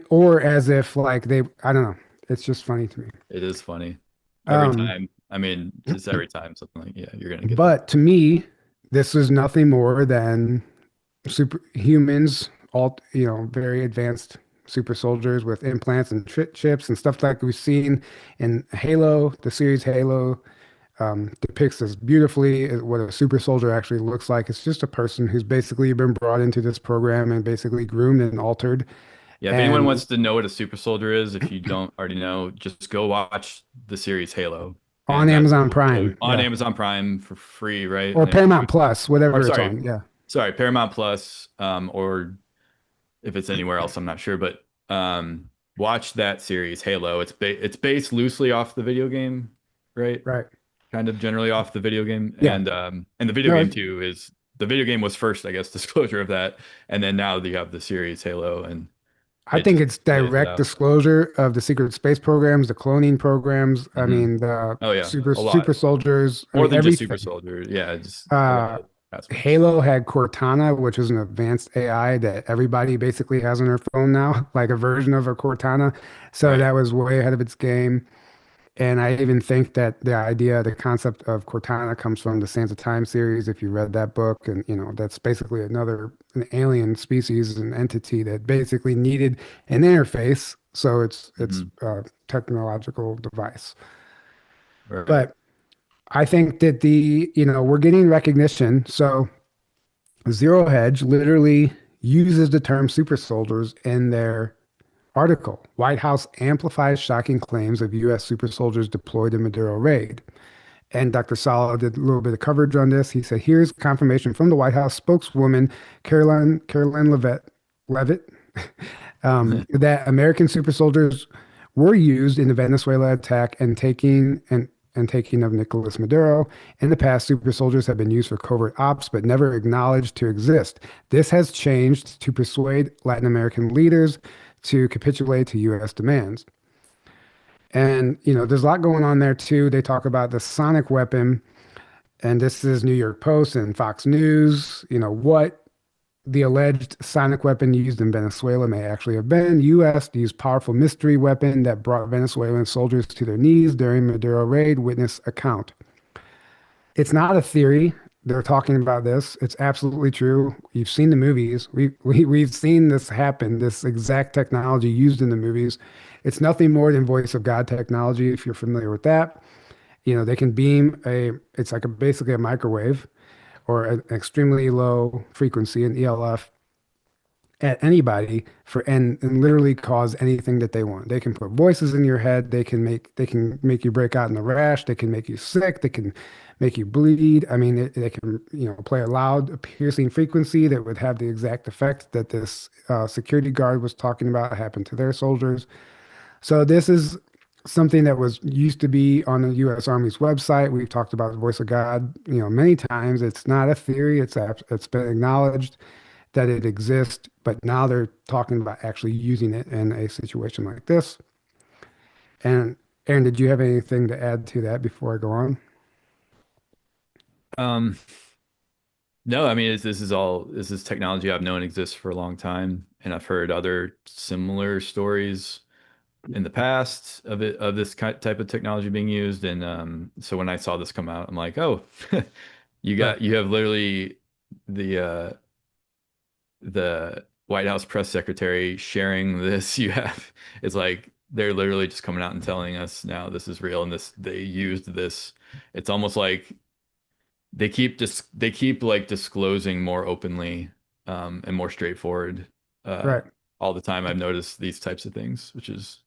or as if like they, I don't know. It's just funny to me. It is funny. Every Um, time. I mean, just every time something like, yeah, you're gonna get that. but to me, this is nothing more than superhumans all, very advanced super soldiers with implants and chips and stuff like we've seen in Halo. The series Halo depicts this beautifully, what a super soldier actually looks like. It's just a person who's basically been brought into this program and basically groomed and altered. Yeah, if anyone And wants to know what a super soldier is, if you don't already know, just go watch the series Halo, on and that Amazon will show Prime, on yeah, Amazon Prime for free, right? or And it Paramount shows, Plus, or whatever it's sorry, on. Yeah, Paramount Plus, or if it's anywhere else, I'm not sure, but watch that series, Halo. It's based loosely off the video game, right? right. Kind of generally off the video game, Yeah. and the video No, game too is the video game was first, I guess, disclosure of that, and then now you have the series Halo, and I it think just it's lays it direct out. disclosure of the secret space programs, the cloning programs. I Hmm. mean, the Oh yeah, a super lot soldiers. I more mean, than just super everything. soldier. Yeah, just a lot Uh, of aspects. Halo had Cortana, which is an advanced AI that everybody basically has on their phone now, like a version of a Cortana. So Right. that was way ahead of its game. And I even think that the concept of Cortana comes from the Sands of Time series. If you read that book, and that's basically an alien species, an entity that basically needed an interface. So it's Hmm. a technological device. Right. But I think that we're getting recognition. So Zero Hedge literally uses the term super soldiers in their article. White House amplifies shocking claims of U.S. super soldiers deployed in Maduro raid. And Dr. Sala did a little bit of coverage on this. He said, here's confirmation from the White House spokeswoman, Caroline Levitt, that American super soldiers were used in the Venezuela attack and taking of Nicolas Maduro. In the past, super soldiers have been used for covert ops, but never acknowledged to exist. This has changed to persuade Latin American leaders to capitulate to U.S. demands. And, there's a lot going on there too. They talk about the sonic weapon, and this is New York Post and Fox News, what the alleged sonic weapon used in Venezuela may actually have been. U.S. used powerful mystery weapon that brought Venezuelan soldiers to their knees during Maduro raid, witness account. It's not a theory. They're talking about this. It's absolutely true. You've seen the movies. We've seen this happen, this exact technology used in the movies. It's nothing more than voice of God technology, if you're familiar with that. They can beam it's like basically a microwave or an extremely low frequency, an ELF, at anybody and literally cause anything that they want. They can put voices in your head. They can make you break out in a rash. They can make you sick. They can make you bleed. I mean, they can play a loud, piercing frequency that would have the exact effect that this security guard was talking about happened to their soldiers. So this is something that was used to be on the U.S. Army's website. We've talked about the voice of God, many times. It's not a theory. It's been acknowledged that it exists, but now they're talking about actually using it in a situation like this. And Aaron, did you have anything to add to that before I go on? Um, no, I mean this is technology I've known exists for a long time, and I've heard other similar stories in the past of this type of technology being used. And so when I saw this come out, I'm like, oh, Right, you have literally the the White House press secretary sharing this. You have it's like they're literally just coming out and telling us now this is real and this they used this. It's almost like they keep like disclosing more openly and more straightforward uh, right, all the time. I've noticed these types of things, which is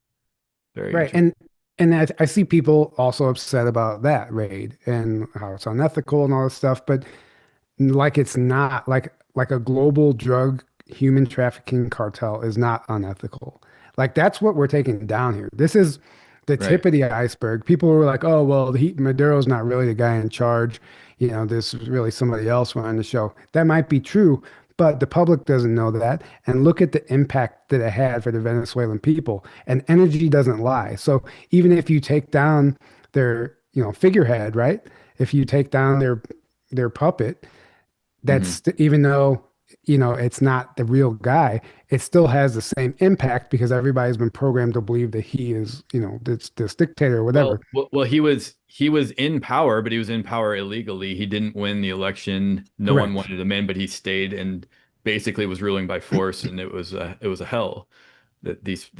very right. interesting. And I see people also upset about that raid and how it's unethical and all this stuff, but like it's not like a global drug human trafficking cartel is not unethical. Like that's what we're taking down here. This is the Right. tip of the iceberg. People were like, "Oh, well, Maduro's not really the guy in charge. This is really somebody else running the show." That might be true, but the public doesn't know that. And look at the impact that it had for the Venezuelan people. And energy doesn't lie. So even if you take down their, figurehead, right? If you take down their puppet, Hmm. even though it's not the real guy, it still has the same impact because everybody's been programmed to believe that he is this dictator or whatever. Well, he was in power, but he was in power illegally. He didn't win the election. No one Correct. wanted him in, but he stayed and basically was ruling by force, and it was a hell that these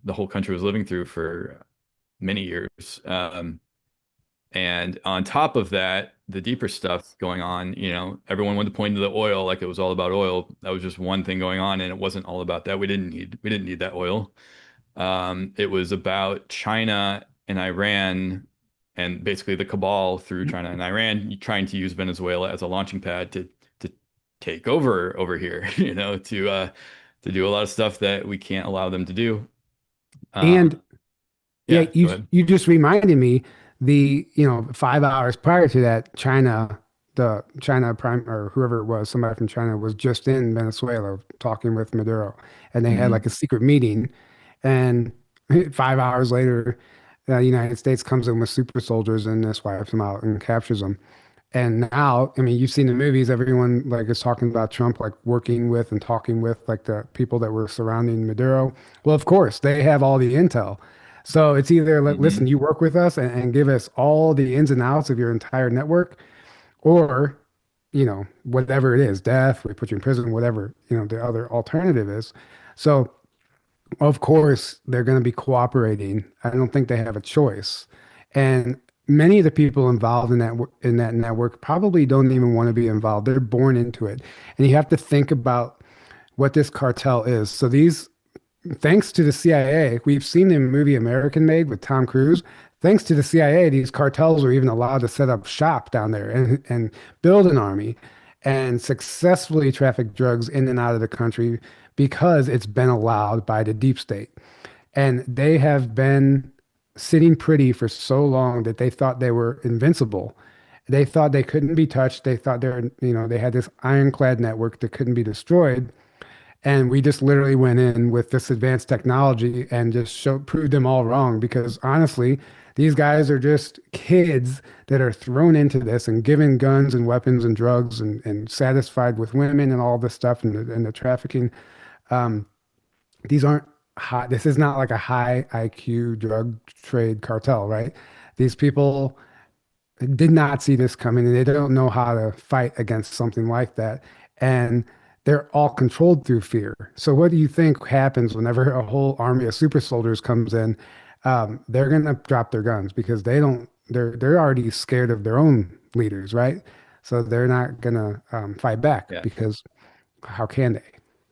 the whole country was living through for many years. And on top of that, the deeper stuff going on, everyone wanted to point to the oil like it was all about oil. That was just one thing going on, and it wasn't all about that. We didn't need that oil. It was about China and Iran, and basically the cabal through China and Iran trying to use Venezuela as a launching pad to take over here, to do a lot of stuff that we can't allow them to do. And Um, yeah, yeah, go ahead. you just reminded me, 5 hours prior to that, the China prime or whoever it was, somebody from China was just in Venezuela talking with Maduro, and they had like Hmm. a secret meeting, and 5 hours later, the United States comes in with super soldiers and just wipes them out and captures them. And now, I mean, you've seen the movies, everyone like is talking about Trump like working with and talking with like the people that were surrounding Maduro. Well, of course, they have all the intel. So it's either listen, Hmm. you work with us and give us all the ins and outs of your entire network, or, whatever it is, death, we put you in prison, whatever, the other alternative is. So of course, they're going to be cooperating. I don't think they have a choice. And many of the people involved in that network probably don't even want to be involved. They're born into it. And you have to think about what this cartel is. So these, thanks to the CIA, we've seen the movie American Made with Tom Cruise. Thanks to the CIA, these cartels were even allowed to set up shop down there and build an army and successfully traffic drugs in and out of the country because it's been allowed by the deep state. And they have been sitting pretty for so long that they thought they were invincible. They thought they couldn't be touched. They thought they had this ironclad network that couldn't be destroyed. And we just literally went in with this advanced technology and just proved them all wrong because honestly, these guys are just kids that are thrown into this and given guns and weapons and drugs and satisfied with women and all this stuff and the trafficking. Um, these aren't high, this is not like a high IQ drug trade cartel, right? These people did not see this coming and they don't know how to fight against something like that. And they're all controlled through fear. So what do you think happens whenever a whole army of super soldiers comes in? They're gonna drop their guns because they're already scared of their own leaders, right? So they're not gonna fight back Yeah. because how can they?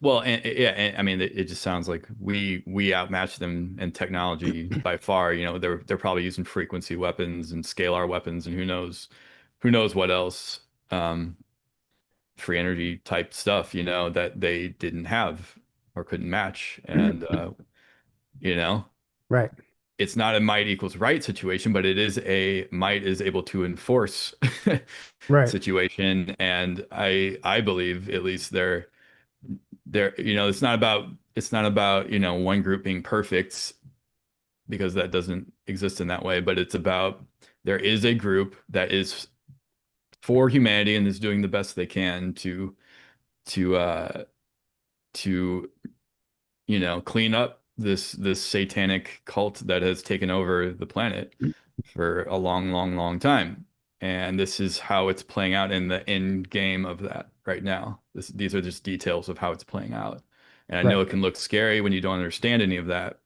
Well, yeah, and, I mean, it just sounds like we outmatch them in technology by far. They're probably using frequency weapons and scalar weapons, and who knows what else, um, free energy type stuff, that they didn't have or couldn't match. And you know, Right, it's not a might equals right situation, but it is a might is able to enforce right, situation. And I believe at least they're it's not about one group being perfect because that doesn't exist in that way, but it's about there is a group that is for humanity and is doing the best they can to to clean up this satanic cult that has taken over the planet for a long, long, long time. And this is how it's playing out in the end game of that right now. These are just details of how it's playing out. And I know right. it can look scary when you don't understand any of that,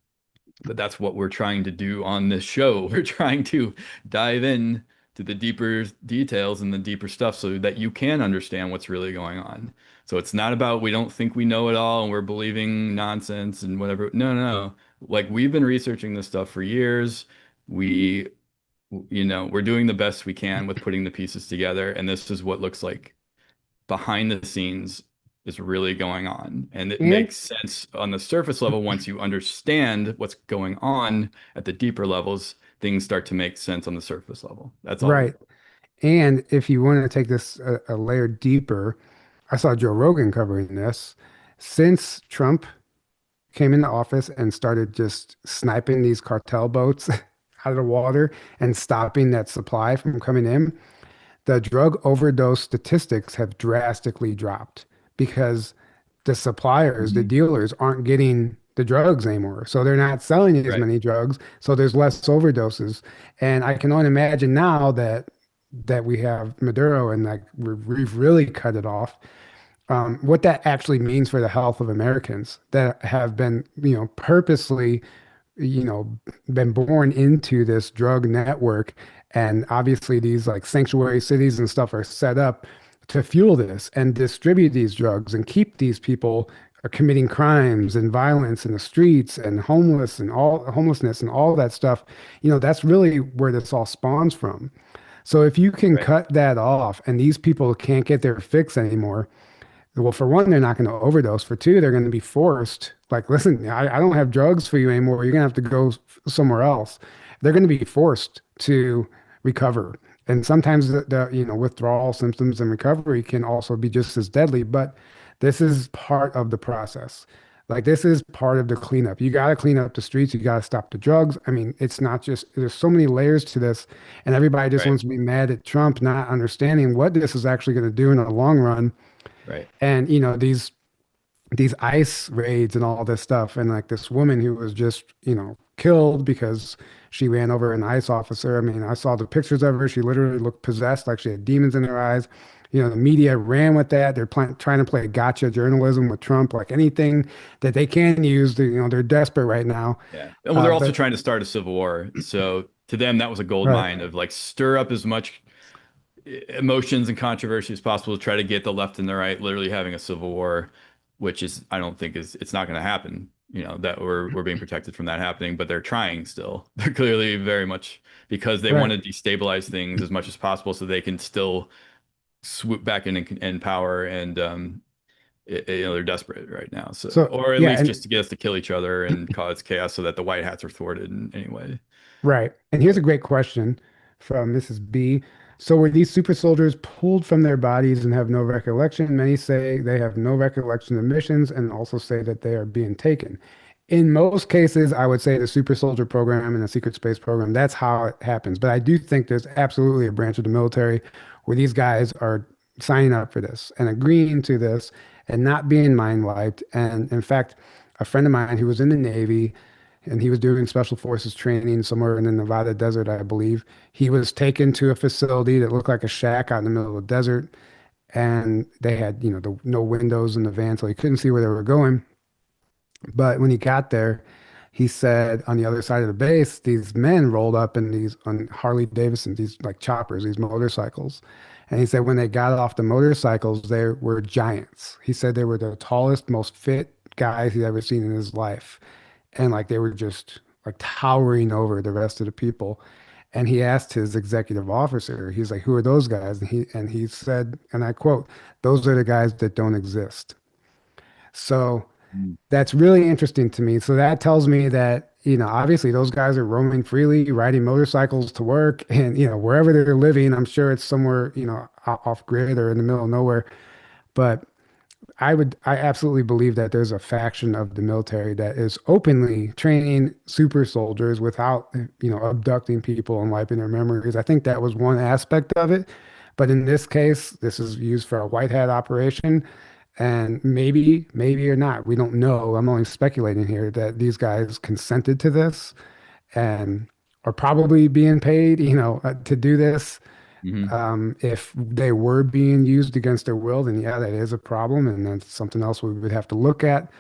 but that's what we're trying to do on this show. We're trying to dive in to the deeper details and the deeper stuff so that you can understand what's really going on. So it's not about we don't think we know it all and we're believing nonsense and whatever. No, no, no. Like we've been researching this stuff for years. We, we're doing the best we can with putting the pieces together, and this is what looks like behind the scenes is really going on. And it And makes sense on the surface level. Once you understand what's going on at the deeper levels, things start to make sense on the surface level. That's all it right. is. And if you want to take this a layer deeper, I saw Joe Rogan covering this. Since Trump came into office and started just sniping these cartel boats out of the water and stopping that supply from coming in, the drug overdose statistics have drastically dropped because the suppliers, the Mhm. dealers aren't getting the drugs anymore. So they're not selling as Right. many drugs. So there's less overdoses. And I can only imagine now that we have Maduro and like we've really cut it off. what that actually means for the health of Americans that have been, purposely, been born into this drug network. And obviously, these like sanctuary cities and stuff are set up to fuel this and distribute these drugs and keep these people committing crimes and violence in the streets and homelessness and all that stuff. That's really where this all spawns from. So if you can Right. cut that off and these people can't get their fix anymore, well, for one, they're not going to overdose. For two, they're going to be forced. Like, listen, I don't have drugs for you anymore. You're going to have to go somewhere else. They're going to be forced to recover. And sometimes the withdrawal symptoms and recovery can also be just as deadly. But this is part of the process. Like this is part of the cleanup. You got to clean up the streets. You got to stop the drugs. I mean, it's not just, there's so many layers to this. And everybody just Right. wants to be mad at Trump, not understanding what this is actually going to do in the long run. Right. And these ICE raids and all this stuff, and like this woman who was just killed because she ran over an ICE officer. I mean, I saw the pictures of her. She literally looked possessed, like she had demons in her eyes. The media ran with that. They're trying to play gotcha journalism with Trump, like anything that they can use. They're desperate right now. Yeah. And well, they're also But trying to start a civil war. So to them, that was a gold right, mine of like stir up as much emotions and controversy as possible to try to get the left and the right literally having a civil war, which is I don't think is it's not going to happen. That we're being protected from that happening, but they're trying still. They're clearly very much because they want right, to destabilize things as much as possible so they can still swoop back in power and they're desperate right now. So so or at yeah, least and just to get us to kill each other and cause chaos so that the white hats are thwarted in any way. right. And here's a great question from Mrs. B. So were these super soldiers pulled from their bodies and have no recollection? Many say they have no recollection of missions and also say that they are being taken. In most cases, I would say the super soldier program and the secret space program, that's how it happens. But I do think there's absolutely a branch of the military where these guys are signing up for this and agreeing to this and not being mind wiped. And in fact, a friend of mine who was in the Navy and he was doing special forces training somewhere in the Nevada desert, I believe. He was taken to a facility that looked like a shack out in the middle of the desert, and they had, no windows in the van, so he couldn't see where they were going. But when he got there, he said on the other side of the base, these men rolled up in these on Harley Davidson, these like choppers, these motorcycles. And he said when they got off the motorcycles, they were giants. He said they were the tallest, most fit guys he'd ever seen in his life. And like they were just like towering over the rest of the people. And he asked his executive officer, he's like, who are those guys? And he said, and I quote, those are the guys that don't exist. So Mm. that's really interesting to me. So that tells me that, obviously those guys are roaming freely, riding motorcycles to work and, wherever they're living, I'm sure it's somewhere, off grid or in the middle of nowhere. But I absolutely believe that there's a faction of the military that is openly training super soldiers without, abducting people and wiping their memories. I think that was one aspect of it. But in this case, this is used for a white hat operation. And maybe or not, we don't know. I'm only speculating here that these guys consented to this and are probably being paid, to do this. Hmm. If they were being used against their will, then yeah, that is a problem, and that's something else we would have to look at.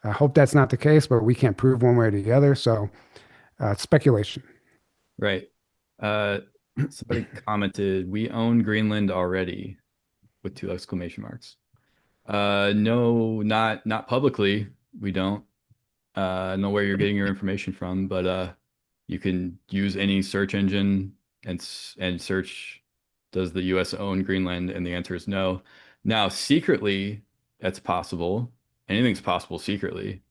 I hope that's not the case, but we can't prove one way or the other. So, speculation. Right. Uh, somebody commented, "We own Greenland already," with two exclamation marks. No, not publicly. We don't. Know where you're getting your information from, but you can use any search engine and search, does the U.S. own Greenland? And the answer is no. Now, secretly, that's possible. Anything's possible secretly.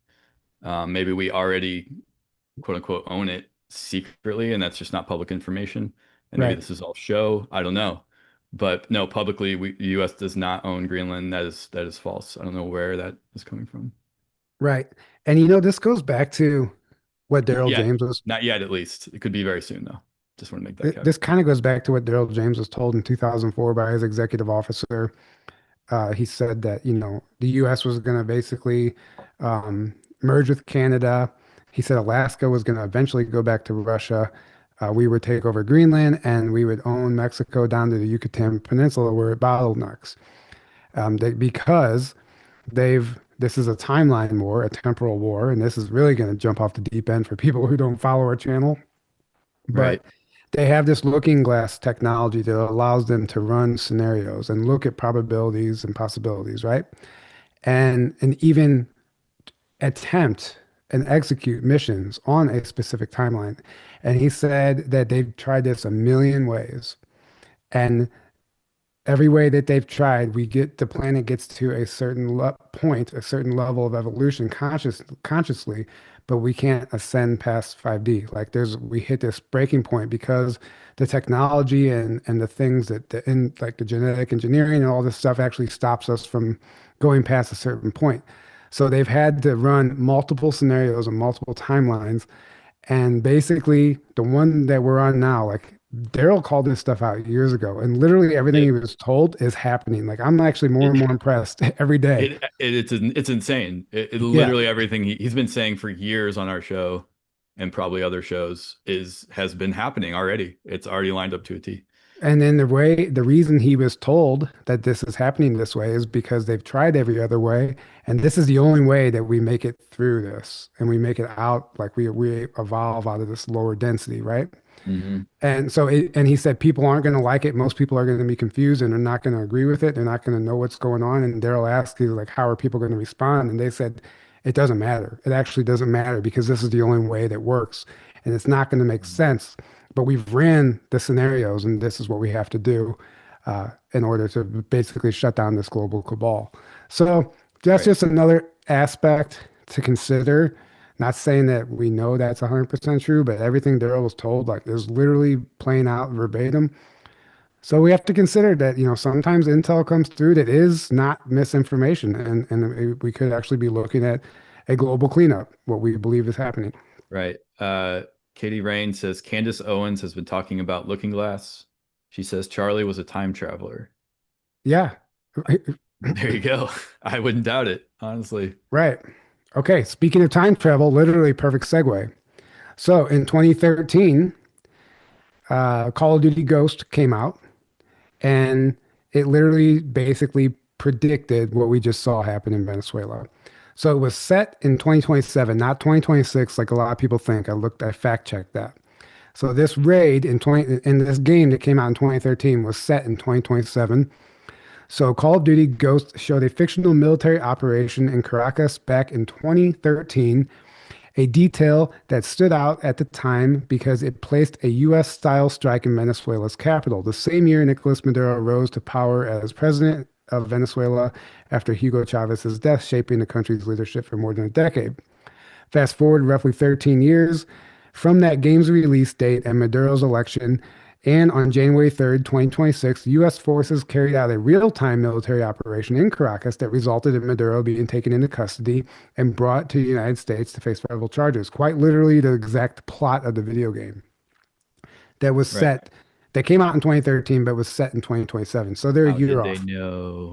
Maybe we already quote unquote own it secretly, and that's just not public information. And maybe Right, this is all show. I don't know. But no, publicly, the U.S. does not own Greenland. That is false. I don't know where that is coming from. right. And this goes back to what Not Daryl yet. James was. Not yet, at least. It could be very soon, though. Just want to make that This caveat. kind of goes back to what Daryl James was told in 2004 by his executive officer. He said that, the U.S. was going to basically merge with Canada. He said Alaska was going to eventually go back to Russia. We would take over Greenland and we would own Mexico down to the Yucatan Peninsula where it bottlenecks. Because this is a timeline war, a temporal war, and this is really going to jump off the deep end for people who don't follow our channel. Right. But they have this looking glass technology that allows them to run scenarios and look at probabilities and possibilities, right? And even attempt and execute missions on a specific timeline. And he said that they've tried this a million ways. And every way that they've tried, the planet gets to a certain point, a certain level of evolution consciously, but we can't ascend past 5D. Like we hit this breaking point because the technology and the things like the genetic engineering and all this stuff actually stops us from going past a certain point. So they've had to run multiple scenarios and multiple timelines, and basically, the one that we're on now, like Daryl called this stuff out years ago, and literally everything Yeah. he was told is happening. Like I'm actually more and more impressed every day. It's insane. It Yeah. literally everything he's been saying for years on our show and probably other shows is has been happening already. It's already lined up to a T. And then the reason he was told that this is happening this way is because they've tried every other way, and this is the only way that we make it through this, and we make it out like we evolve out of this lower density, right? Hmm. And he said people aren't going to like it. Most people are going to be confused and they're not going to agree with it. They're not going to know what's going on. And Daryl asked, he's like, how are people going to respond? And they said, it doesn't matter. It actually doesn't matter because this is the only way that works. And it's not going to make sense. But we've ran the scenarios and this is what we have to do in order to basically shut down this global cabal. So that's Right. just another aspect to consider. Not saying that we know that's 100% true, but everything Daryl was told, like, is literally playing out verbatim. So we have to consider that, sometimes intel comes through that is not misinformation, and we could actually be looking at a global cleanup, what we believe is happening. Right. Katie Rain says Candace Owens has been talking about Looking Glass. She says Charlie was a time traveler. Yeah, There you go. I wouldn't doubt it, honestly. right. Okay, speaking of time travel, literally perfect segue. So in 2013, Call of Duty Ghost came out, and it literally basically predicted what we just saw happen in Venezuela. So it was set in 2027, not 2026, like a lot of people think. I fact checked that. So this raid in this game that came out in 2013 was set in 2027. So Call of Duty Ghost showed a fictional military operation in Caracas back in 2013, a detail that stood out at the time because it placed a U.S. style strike in Venezuela's capital. The same year, Nicolas Maduro rose to power as president of Venezuela after Hugo Chavez's death, shaping the country's leadership for more than a decade. Fast forward roughly 13 years from that game's release date and Maduro's election, and on January 3rd, 2026, U.S. forces carried out a real time military operation in Caracas that resulted in Maduro being taken into custody and brought to the United States to face federal charges. Quite literally, the exact plot of the video game that was Right. set, that came out in 2013, but was set in 2027. So they're a How year did they off. know?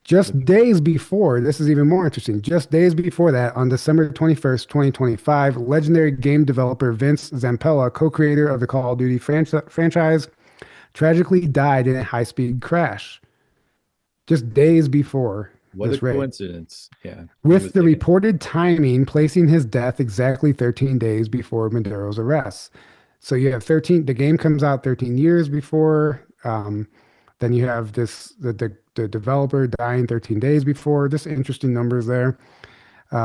Just Look, days before, this is even more interesting. Just days before that, on December 21st, 2025, legendary game developer Vince Zampella, co-creator of the Call of Duty franchise, tragically died in a high-speed crash. Just days before what a this raid. coincidence. Yeah, he With was the taken. reported timing placing his death exactly 13 days before Maduro's arrest. So you have 13, the game comes out 13 years before. Then you have the developer dying 13 days before. Just interesting numbers there.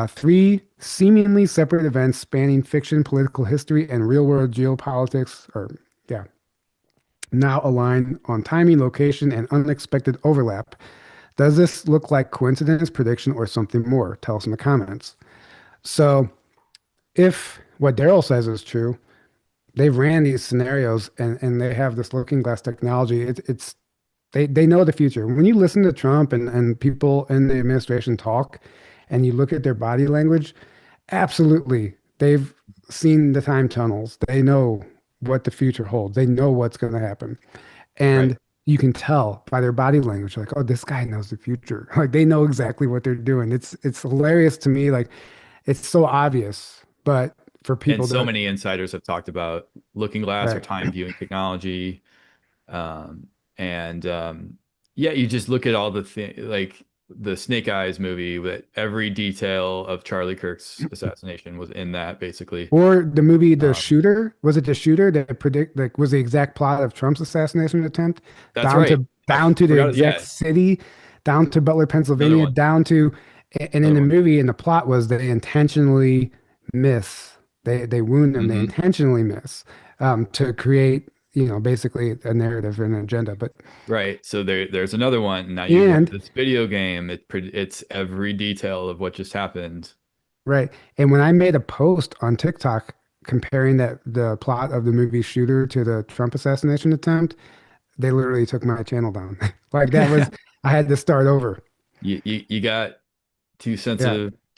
Three seemingly separate events spanning fiction, political history, and real world geopolitics, or yeah, now align on timing, location, and unexpected overlap. Does this look like coincidence, prediction, or something more? Tell us in the comments. So, if what Daryl says is true, they've ran these scenarios and they have this looking glass technology. They know the future. When you listen to Trump and people in the administration talk and you look at their body language, absolutely. They've seen the time tunnels. They know what the future holds. They know what's going to happen. Right. And you can tell by their body language, like, oh, this guy knows the future. Like they know exactly what they're doing. It's hilarious to me. Like it's so obvious, but for And people so that many insiders have talked about Looking Glass or right, time viewing technology. Um, and Yeah, you just look at all the thing like the Snake Eyes movie with every detail of Charlie Kirk's assassination was in that basically. Or the movie The Um, Shooter, was it The Shooter that predict like was the exact plot of Trump's assassination attempt that's right. I down to the forgot it. exact Yeah, city, down to Butler, another Pennsylvania, one. down to and in Another the one. movie and the plot was they intentionally miss. They wound them, they Hmm. intentionally miss to create, basically a narrative and an agenda. But Right. So there's another one. Now you look at and this video game. It's every detail of what just happened. right. And when I made a post on TikTok comparing that the plot of the movie Shooter to the Trump assassination attempt, they literally took my channel down. Like that was, I had to start over. You got Yeah. too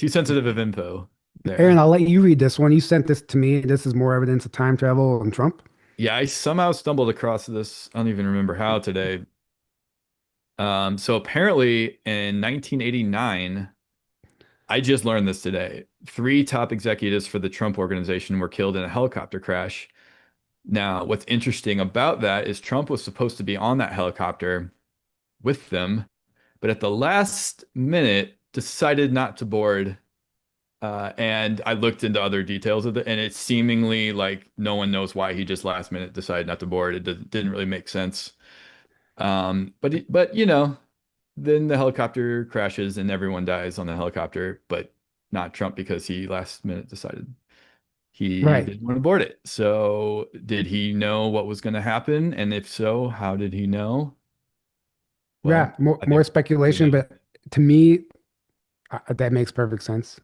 sensitive of info Aaron, there. I'll let you read this one. You sent this to me. This is more evidence of time travel and Trump. Yeah, I somehow stumbled across this. I don't even remember how today. So apparently in 1989, I just learned this today. Three top executives for the Trump organization were killed in a helicopter crash. Now, what's interesting about that is Trump was supposed to be on that helicopter with them, but at the last minute decided not to board. And I looked into other details of it, and it's seemingly like no one knows why he just last minute decided not to board. Didn't really make sense. But then the helicopter crashes and everyone dies on the helicopter, but not Trump because he last minute decided he Right. didn't want to board it. So did he know what was going to happen? And if so, how did he know? Yeah. Well, More, I more think we speculation, know. but to me, that makes perfect sense.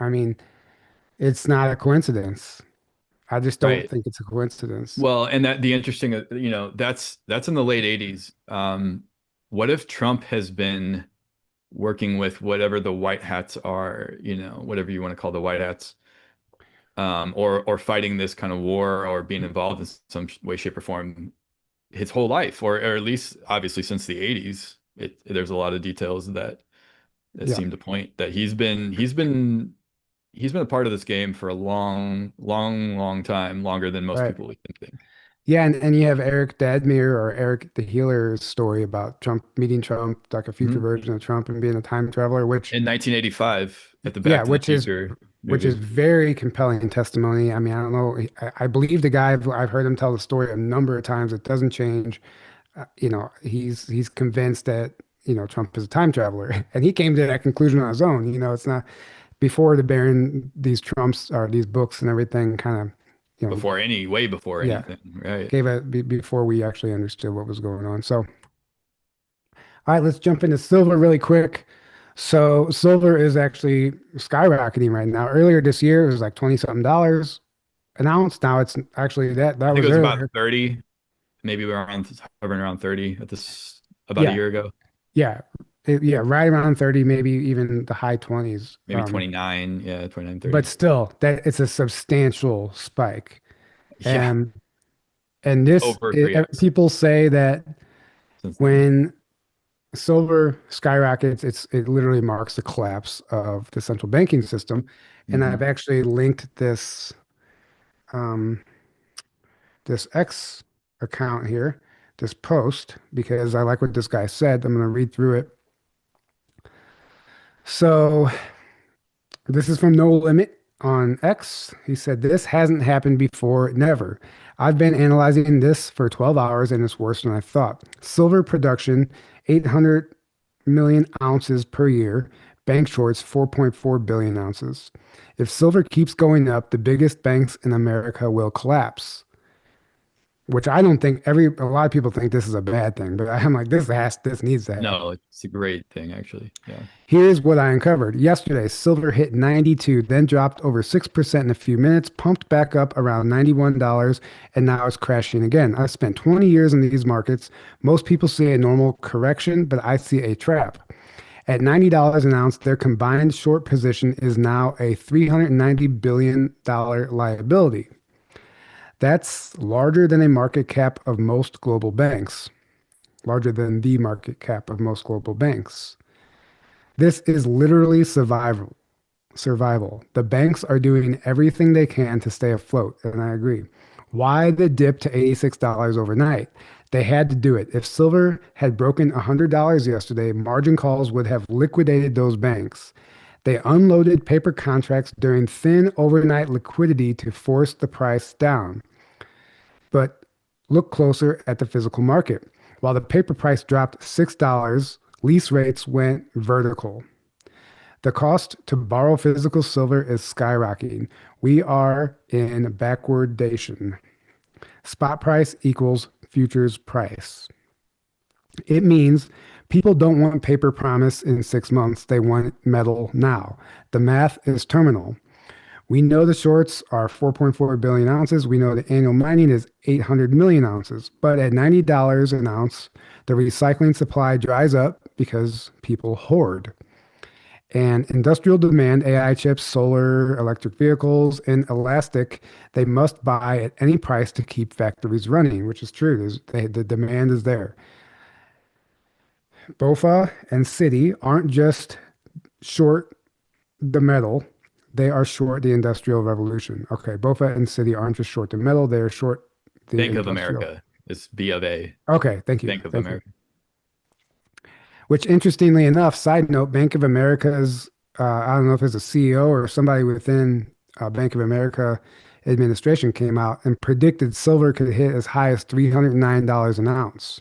I mean, it's not a coincidence. I just don't Right. think it's a coincidence. Well, and that the interesting, that's in the late 80s. What if Trump has been working with whatever the white hats are, whatever you want to call the white hats, or fighting this kind of war or being involved in some way, shape, or form his whole life, or at least obviously since the 80s. There's a lot of details that Yeah. seem to point that he's been a part of this game for a long, long, long time, longer than most Right. people would think. Yeah, and you have Eric Dadmere or Eric the Healer's story about Trump meeting Trump, like a future Mhm. version of Trump and being a time traveler, which In 1985 at the yeah, Back to the Future which is movie. very compelling testimony. I mean, I don't know. I believe the guy. I've heard him tell the story a number of times. It doesn't change. He's convinced that Trump is a time traveler, and he came to that conclusion on his own. It's not before the Baron these Trumps or these books and everything kind of Way before yeah anything, right? gave it before we actually understood what was going on. So, all right, let's jump into silver really quick. So, silver is actually skyrocketing right now. Earlier this year, it was like 20 something dollars an ounce. Now it's actually that I think it was was about earlier. 30, maybe we were hovering around 30 at this about a Yeah, year ago, yeah, yeah, right around 30, maybe even the high 20s. maybe 29, yeah, 29, But 30. still, that it's a substantial spike. Yeah, And this over 3x people say that since then. when silver skyrockets, it literally marks the collapse of the central banking system. And Hmm. I've actually linked um, this X account here, this post, because I like what this guy said. I'm going to read through it. So this is from No Limit on X. He said, "This hasn't happened before, never. I've been analyzing this for 12 hours and it's worse than I thought. Silver production, 800 million ounces per year. Bank shorts, 4.4 billion ounces. If silver keeps going up, the biggest banks in America will collapse." Which I don't think a lot of people think this is a bad thing, but I'm like, this needs to happen. No, it's a great thing actually. Yeah. Here's what I uncovered. Yesterday, silver hit 92, then dropped over 6% in a few minutes, pumped back up around $91, and now it's crashing again. I've spent 20 years in these markets. Most people see a normal correction, but I see a trap. At $90 an ounce, their combined short position is now a $390 billion liability. That's larger than a market cap of most global banks, larger than the market cap of most global banks. This is literally survival. Survival. The banks are doing everything they can to stay afloat, and I agree. Why the dip to $86 overnight? They had to do it. If silver had broken $100 yesterday, margin calls would have liquidated those banks. They unloaded paper contracts during thin overnight liquidity to force the price down. But look closer at the physical market. While the paper price dropped $6, lease rates went vertical. The cost to borrow physical silver is skyrocketing. We are in backwardation. Spot price equals futures price. It means people don't want paper promise in 6 months. They want metal now. The math is terminal. We know the shorts are 4.4 billion ounces. We know the annual mining is 800 million ounces. But at $90 an ounce, the recycling supply dries up because people hoard. And industrial demand, AI chips, solar, electric vehicles, and elastic, they must buy at any price to keep factories running, which is true. The demand is there. BOFA and Citi aren't just short the metal, they are short the industrial revolution. Okay, BOFA and Citi aren't just short the metal, they are short the Bank of industrial. America is B of A. Okay, thank you. Bank of Thank you. America. Which, interestingly enough, side note, Bank of America's, I don't know if it's a CEO or somebody within Bank of America administration came out and predicted silver could hit as high as $309 an ounce,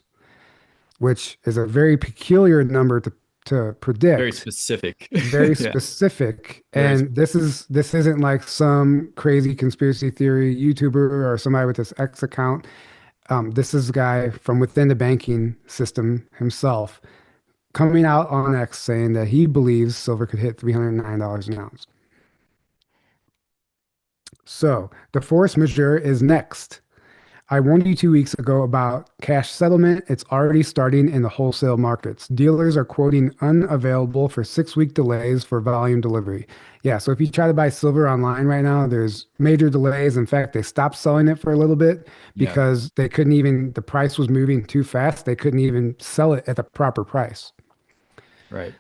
which is a very peculiar number to Very predict, specific. very Yeah. specific. Very And this isn't like some crazy conspiracy theory YouTuber or somebody with this X account. This is a guy from within the banking system himself coming out on X saying that he believes silver could hit $309 an ounce. So the force majeure is next. I warned you 2 weeks ago about cash settlement. It's already starting in the wholesale markets. Dealers are quoting unavailable for 6 week delays for volume delivery. Yeah, so if you try to buy silver online right now, there's major delays. In fact, they stopped selling it for a little bit Yeah. because they couldn't even, the price was moving too fast. They couldn't even sell it at the proper price. Right.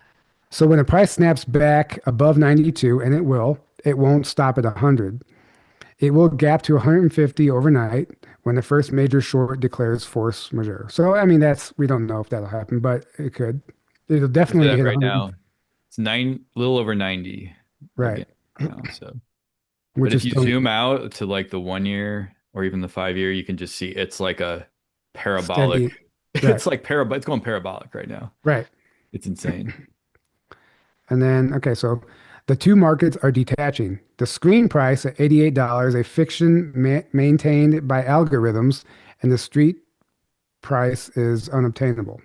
So when the price snaps back above 92, and it won't stop at 100. It will gap to 150 overnight when the first major short declares force majeure. So, I mean, we don't know if that'll happen, but it could. It'll Look it definitely up hit right 100, now. It's little over 90 right? again now. So, but Which if is you still zoom out to like the 1 year or even the 5 year, you can just see it's like a steady, parabolic. right? It's going parabolic right now. Right. It's insane. And then, okay, so the two markets are detaching. The screen price at $88, a fiction maintained by algorithms, and the street price is unobtainable.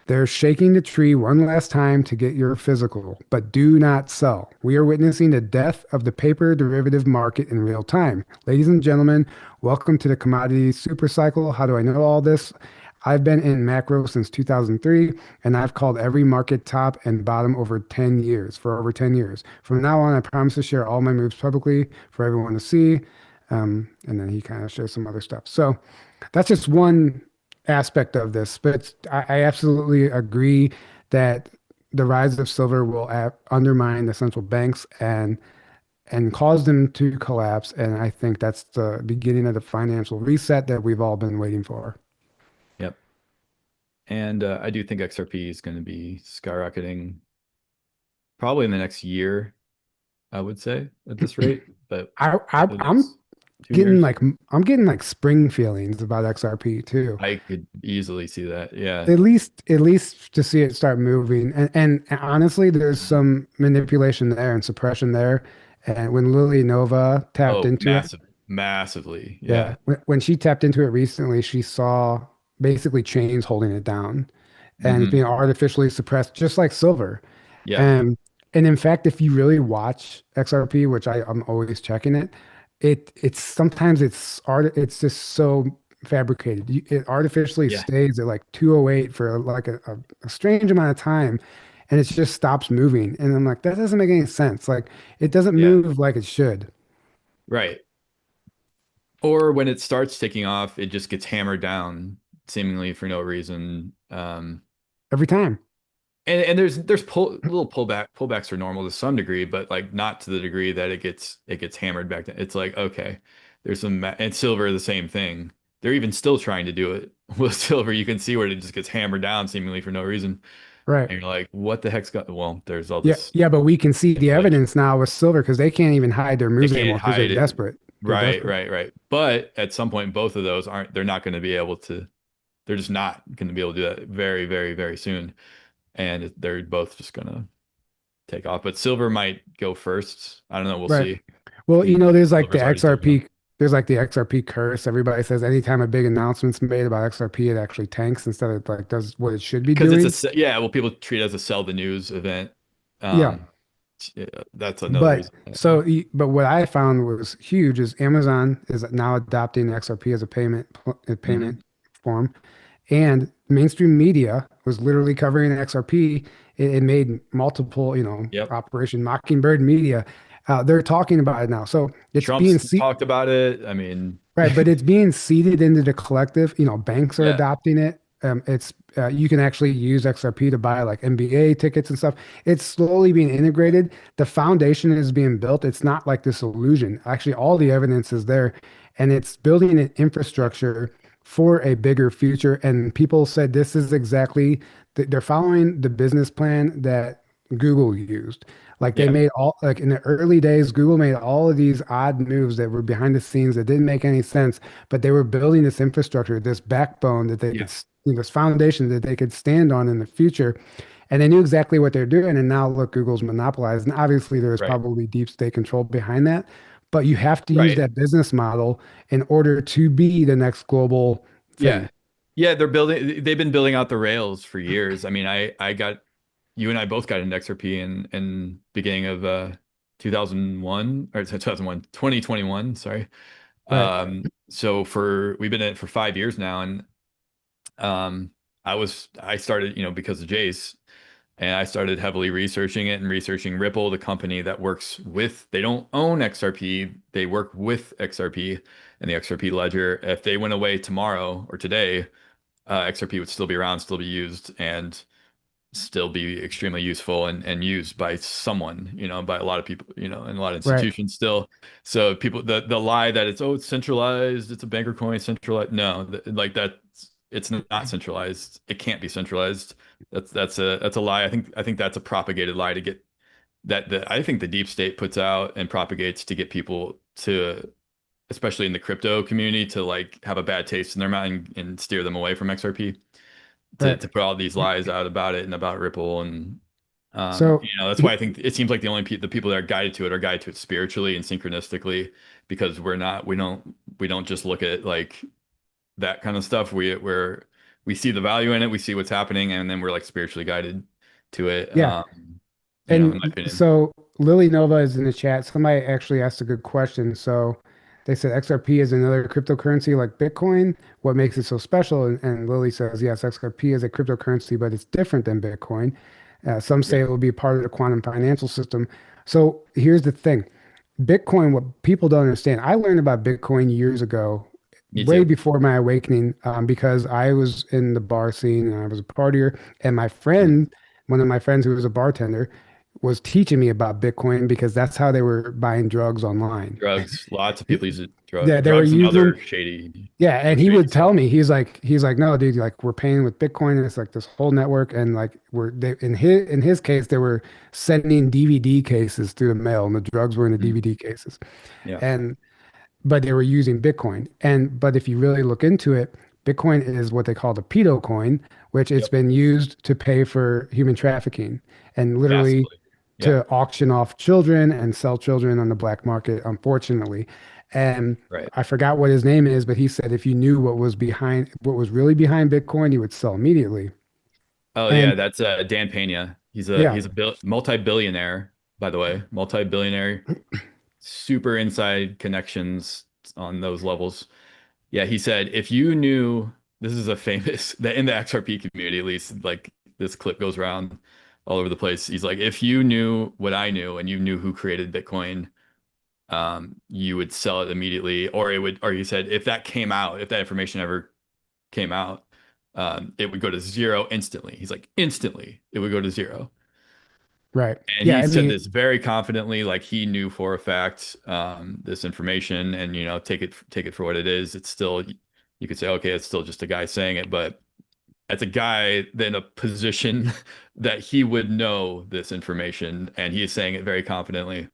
They're shaking the tree one last time to get your physical, but do not sell. We are witnessing the death of the paper derivative market in real time. Ladies and gentlemen, welcome to the commodity super cycle. How do I know all this? I've been in macro since 2003, and I've called every market top and bottom for over 10 years. From now on, I promise to share all my moves publicly for everyone to see. And then he kind of shows some other stuff. So that's just one aspect of this, but I absolutely agree that the rise of silver will undermine the central banks and cause them to collapse. And I think that's the beginning of the financial reset that we've all been waiting for. Yep. And I do think XRP is going to be skyrocketing probably in the next year, I would say, at this rate. But the I'm next 2 years, I'm getting like spring feelings about XRP too. I could easily see that. Yeah. At least to see it start moving. And honestly, there's some manipulation there and suppression there. And when Lily Nova tapped Oh, into it, massively. yeah, Yeah. when she tapped into it recently, she saw basically chains holding it down and it's being Hmm. artificially suppressed, just like silver. Yeah. And and in fact, if you really watch XRP, which I'm always checking it, it's sometimes it's just so fabricated. It artificially Yeah. stays at like 208 for like a strange amount of time, and it just stops moving. And I'm like, that doesn't make any sense. Like it doesn't Yeah. move like it should Right. Or when it starts taking off, it just gets hammered down seemingly for no reason. every time. And there's little pullbacks are normal to some degree, but like not to the degree that it gets hammered back down. It's like, okay, there's some and silver the same thing. they're even still trying to do it with silver. You can see where it just gets hammered down seemingly for no reason. Right. And you're like, what the heck's got, well, there's all Yeah, this yeah, but we can see the manipulation. evidence now with silver because they can't even hide their They moves can't anymore because they're hide it. desperate. They're Right, desperate. right, right. But at some point, both of those they're not going to be able to, they're just not going to be able to do that very, very, very soon. And they're both just going to take off. But silver might go first. I don't know. We'll Right. see. Well, And there's like the silver's already taken off. XRP, there's like the XRP curse. Everybody says anytime a big announcement's made about XRP, it actually tanks instead of like does what it should be Because doing. yeah, well, people treat it as a sell the news event. Yeah. Um, yeah, that's another But reason. but what I found was huge is Amazon is now adopting XRP as a payment Hmm. form, and mainstream media was literally covering XRP. It made multiple, Yep. Operation Mockingbird Media. They're talking about it now, so it's being Trump's seen. talked about it. I mean, Right, but it's being seeded into the collective. Banks are yeah, adopting it. It's You can actually use XRP to buy like NBA tickets and stuff. It's slowly being integrated. The foundation is being built. It's not like this illusion. Actually, all the evidence is there, and it's building an infrastructure for a bigger future. And people said this is exactly they're following the business plan that Google used. Like they yeah, made all like in the early days, Google made all of these odd moves that were behind the scenes that didn't make any sense, but they were building this infrastructure, this backbone that they could, yeah, this foundation that they could stand on in the future. And they knew exactly what they're doing. And now look, Google's monopolized. And obviously there is right, probably deep state control behind that, but you have to use right. that business model in order to be the next global Yeah. thing. Yeah, they've been building out the rails for years. I mean, I got you and I both got an XRP in beginning of 2001 or 2001, 2021, sorry. Right. So we've been in it for 5 years now, and um I started, because of Jace, and I started heavily researching it and researching Ripple, the company that works with, they don't own XRP, they work with XRP and the XRP ledger. If they went away tomorrow or today, XRP would still be around, still be used, and still be extremely useful and used by someone, by a lot of people, and a lot of Right. institutions still. So people, the lie that it's centralized, it's a banker coin, centralized. No, like that, it's not centralized. It can't be centralized. That's a lie. I think that's a propagated lie to get that I think the deep state puts out and propagates to get people to, especially in the crypto community, to like have a bad taste in their mouth and steer them away from XRP, to Right. to put all these lies out about it and about Ripple. And So that's why I think it seems like the people that are guided to it are guided to it spiritually and synchronistically, because we don't just look at like that kind of stuff. We see the value in it, we see what's happening, and then we're like spiritually guided to it. yeah. In my And opinion. so Lily Nova is in the chat. Somebody actually asked a good question. So they said XRP is another cryptocurrency like Bitcoin. What makes it so special? And Lily says, yes, XRP is a cryptocurrency, but it's different than Bitcoin. Some Yeah, say it will be part of the quantum financial system. So here's the thing. Bitcoin, what people don't understand, I learned about Bitcoin years ago, me way too. before my awakening, because I was in the bar scene and I was a partier, and my Mhm. friend, one of my friends who was a bartender, was teaching me about Bitcoin because that's how they were buying drugs online. Drugs. Lots of people use it. Yeah, they were Drugs and using, other shady, yeah, and he shady would stuff. tell me, he's like, no, dude, like we're paying with Bitcoin, and it's like this whole network, and like in his case, they were sending DVD cases through the mail, and the drugs were in the Mm. DVD cases, Yeah. and but they were using Bitcoin. But if you really look into it, Bitcoin is what they call the pedo coin, which it's Yep. been used to pay for human trafficking and literally Massively. Yeah. to auction off children and sell children on the black market, unfortunately. And Right. I forgot what his name is, but he said if you knew what was really behind Bitcoin, you would sell immediately. Oh yeah, And that's Dan Pena. He's a yeah, he's a multi-billionaire, by the way, multi-billionaire, super inside connections on those levels. Yeah, he said if you knew, this is a famous that in the XRP community, at least, like this clip goes around all over the place. He's like, if you knew what I knew and you knew who created Bitcoin, you would sell it immediately, or he said if that came out, if that information ever came out, it would go to zero instantly. He's like, instantly, it would go to zero. right. And Yeah, he I said mean, this very confidently, like he knew for a fact this information, and take it for what it is. It's still you could say, okay, it's still just a guy saying it, but it's a guy in a position that he would know this information, and he is saying it very confidently.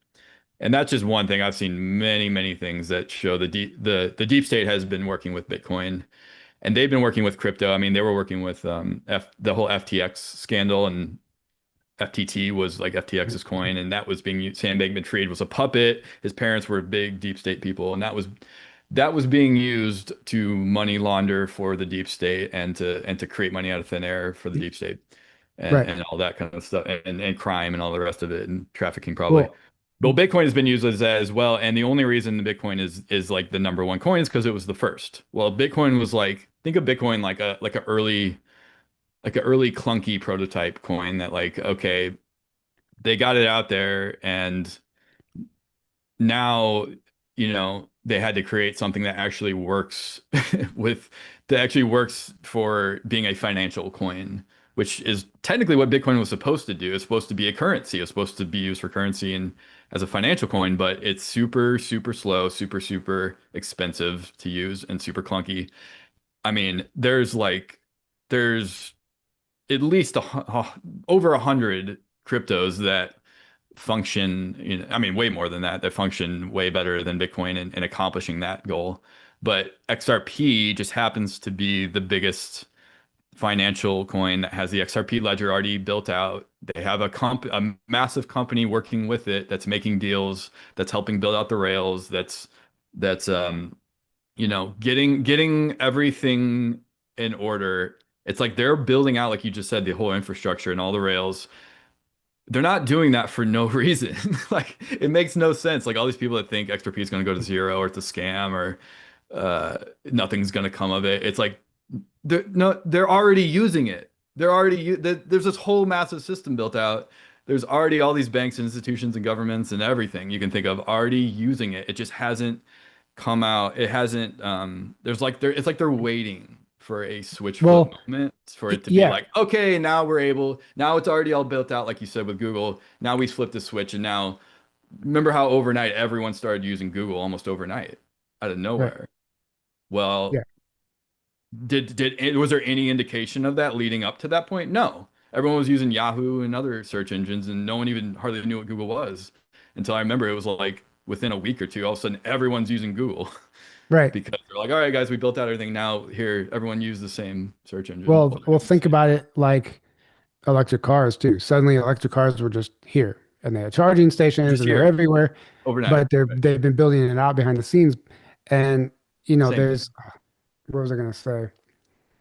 And that's just one thing. I've seen many, many things that show the deep state has been working with Bitcoin, and they've been working with crypto. I mean, they were working with the whole FTX scandal, and FTT was like FTX's coin, and that was being used. Sam Bankman-Fried was a puppet. His parents were big deep state people, and that was being used to money launder for the deep state and to create money out of thin air for the deep state Right. and all that kind of stuff and crime and all the rest of it and trafficking probably. Well, Well, Bitcoin has been used as that as well, and the only reason the Bitcoin is like the number one coin is because it was the first. Well, Bitcoin was like think of Bitcoin like a early clunky prototype coin that like okay they got it out there and now they had to create something that actually works with that actually works for being a financial coin, which is technically what Bitcoin was supposed to do. It's supposed to be a currency. It's supposed to be used for currency and as a financial coin, but it's super super slow, super super expensive to use and super clunky. I mean there's at least over 100 cryptos that function, I mean, way more than that, that function way better than Bitcoin in accomplishing that goal. But XRP just happens to be the biggest financial coin that has the XRP ledger already built out. They have a massive company working with it that's making deals, that's helping build out the rails, that's getting everything in order. It's like they're building out, like you just said, the whole infrastructure and all the rails. They're not doing that for no reason. Like it makes no sense. Like all these people that think XRP is going to go to zero or it's a scam or nothing's going to come of it. It's like they're already using it. There's this whole massive system built out. There's already all these banks, institutions, and governments and everything you can think of already using it. It just hasn't come out. It hasn't. It's like they're waiting for a switch flip well, moment for it to be yeah, like, okay, now it's already all built out, like you said with Google. Now we flipped the switch, and now remember how overnight everyone started using Google almost overnight out of right. nowhere. Well, Yeah. was there any indication of that leading up to that point? No. Everyone was using Yahoo and other search engines, and no one even hardly knew what Google was until I remember it was like within a week or two, all of a sudden everyone's using Google Right. because they're like, all right, guys, we built out everything. Now here, everyone use the same search engine. Well, Well, well, it's the think same about it like electric cars too. Suddenly, electric cars were just here, and they had charging stations, just and they're here everywhere. overnight. But they've been building it out behind the scenes, and Same there's thing. what was I gonna say?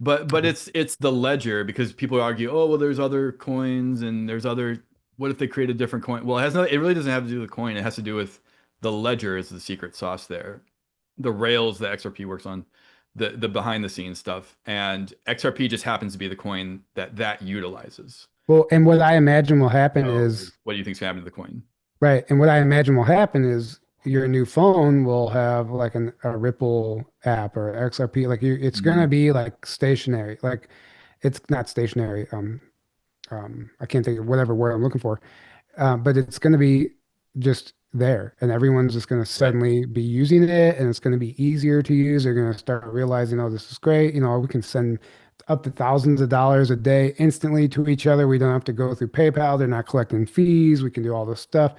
But it's the ledger because people argue, oh well, there's other coins and there's other. What if they create a different coin? Well, it really doesn't have to do with the coin. It has to do with the ledger is the secret sauce there. The rails that XRP works on, the behind the scenes stuff, and XRP just happens to be the coin that utilizes. Well, and what I imagine will happen So, is what do you think's happening to the coin? right, and what I imagine will happen is your new phone will have like a Ripple app or XRP. Like it's gonna Mhm. be like stationary. Like it's not stationary. I can't think of whatever word I'm looking for. But it's going to be just there, and everyone's just going to Right, suddenly be using it, and it's going to be easier to use. They're going to start realizing, oh, this is great. We can send up to thousands of dollars a day instantly to each other. We don't have to go through PayPal. They're not collecting fees. We can do all this stuff.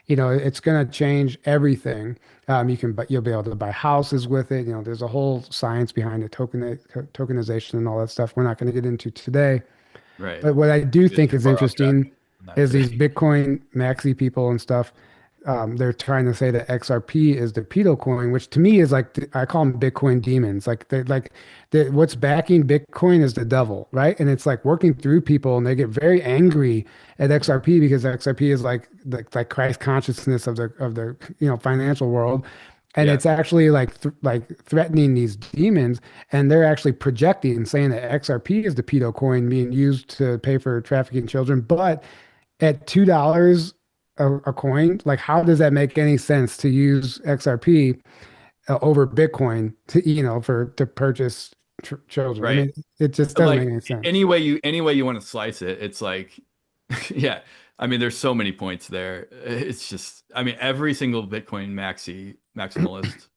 It's going to change everything. But you'll be able to buy houses with it. There's a whole science behind it, tokenization and all that stuff. We're not going to get into today. right. But what I do Get think too is far off track interesting on that is today. these Bitcoin maxi people and stuff. They're trying to say that XRP is the pedo coin, which to me is like I call them Bitcoin demons. What's backing Bitcoin is the devil, right? And it's like working through people, and they get very angry at XRP because XRP is like Christ consciousness of the financial world, and Yeah, it's actually like threatening these demons, and they're actually projecting and saying that XRP is the pedo coin being used to pay for trafficking children, but at $2 a coin, like how does that make any sense to use XRP over Bitcoin to purchase children? I right. mean, it just doesn't make Like any sense. any way you want to slice it, it's like, yeah. I mean, there's so many points there. It's just, I mean, every single Bitcoin maximalist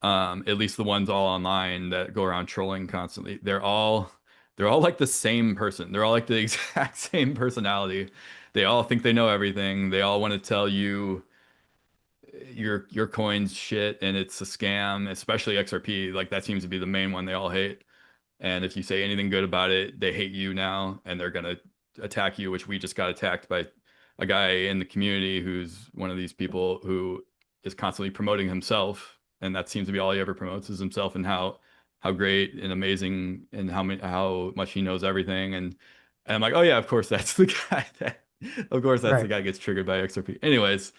At least the ones all online that go around trolling constantly. They're all like the same person. They're all like the exact same personality. They all think they know everything. They all want to tell you your coin's shit and it's a scam, especially XRP. Like that seems to be the main one they all hate. And if you say anything good about it, they hate you now and they're gonna attack you, which we just got attacked by a guy in the community who's one of these people who is constantly promoting himself, and that seems to be all he ever promotes is himself and how great and amazing and how much he knows everything. And I'm like, oh yeah, of course that's the guy that of course that's the Right. guy that gets triggered by XRP. Anyways,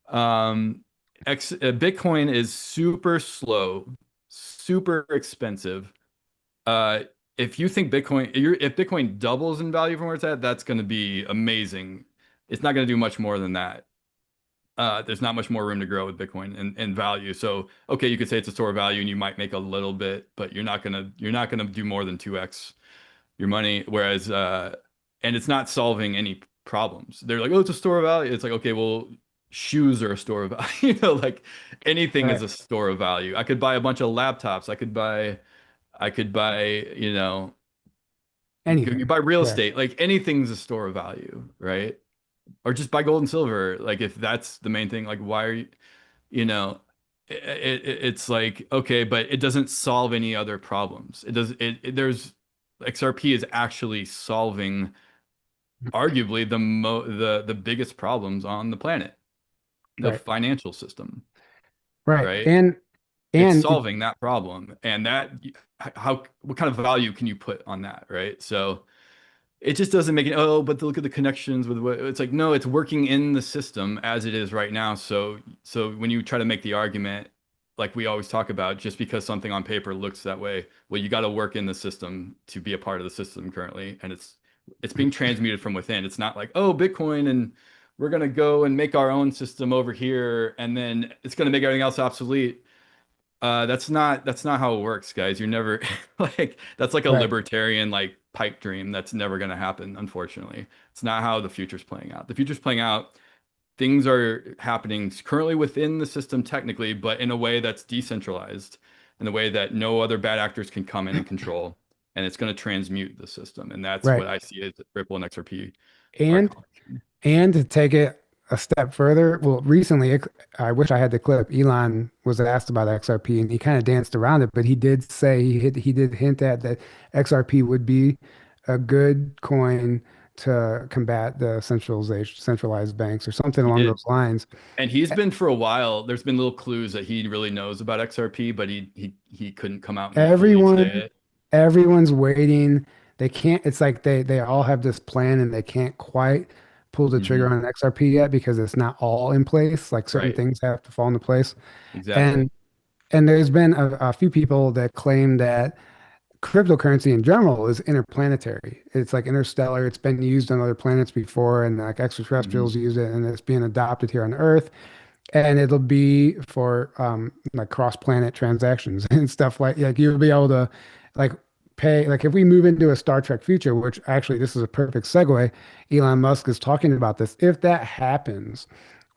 um, Bitcoin is super slow, super expensive. Uh, if you think if Bitcoin doubles in value from where it's at, that's going to be amazing. It's not going to do much more than that. There's not much more room to grow with Bitcoin and value. So, okay, you could say it's a store of value and you might make a little bit, but you're not gonna do more than 2x your money. Whereas, and it's not solving any problems. They're like, oh, it's a store of value. It's like, okay, well, shoes are a store of value. Like anything is Right. a store of value. I could buy a bunch of laptops. I could buy, you Anything. buy real Correct. estate. Like anything's a store of value, right? Or just buy gold and silver. Like if that's the main thing, like why are you, you know, it's like, okay, but it doesn't solve any other problems. It does, there's, XRP is actually solving arguably the biggest problems on the planet, the Right. financial system, Right. right? It's And it, solving that problem. And that, what kind of value can you put on that, right? So, it just doesn't make it, oh, but look at the connections with what it's like, no, it's working in the system as it is right now. So when you try to make the argument, like we always talk about, just because something on paper looks that way, well, you got to work in the system to be a part of the system currently. And it's being transmuted from within. It's not like, oh, Bitcoin and we're gonna go and make our own system over here, and then it's gonna make everything else obsolete. That's not how it works, guys. You're never like that's like a right. libertarian like pipe dream. That's never going to happen, unfortunately. It's not how the future's playing out. The future's playing out. Things are happening currently within the system technically, but in a way that's decentralized, in a way that no other bad actors can come in and control. And it's going to transmute the system. And that's Right. what I see as Ripple and XRP are And accomplishing. And to take it a step further, well, recently, I wish I had the clip. Elon was asked about XRP and he kind of danced around it, but he did say he did hint at that XRP would be a good coin to combat the centralized banks or something He along did. those lines. And he's been for a while. There's been little clues that he really knows about XRP, but he couldn't come out and fully say Everyone it. everyone's waiting. They can't, it's like they all have this plan and they can't quite pull the trigger Hmm. on an XRP yet because it's not all in place. Like certain Right. things have to fall into place. Exactly. And and there's been a few people that claim that cryptocurrency in general is interplanetary. It's like interstellar. It's been used on other planets before, and like Hmm. extraterrestrials use it, and it's being adopted here on Earth. And it'll be for like cross-planet transactions and stuff like you'll be able to like pay like if we move into a Star Trek future, which actually this is a perfect segue. Elon Musk is talking about this. If that happens,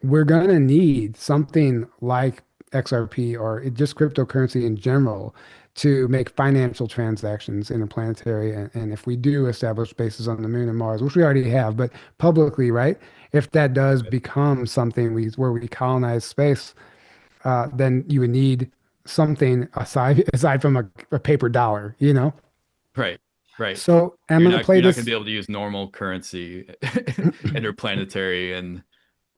we're gonna need something like XRP or just cryptocurrency in general to make financial transactions interplanetary. And if we do establish bases on the moon and Mars, which we already have, but publicly, right? If that does become something where we colonize space, then you would need something aside from a paper dollar, you know? Right. Right. So I'm You're gonna not play you're not going to this. be able to use normal currency interplanetary and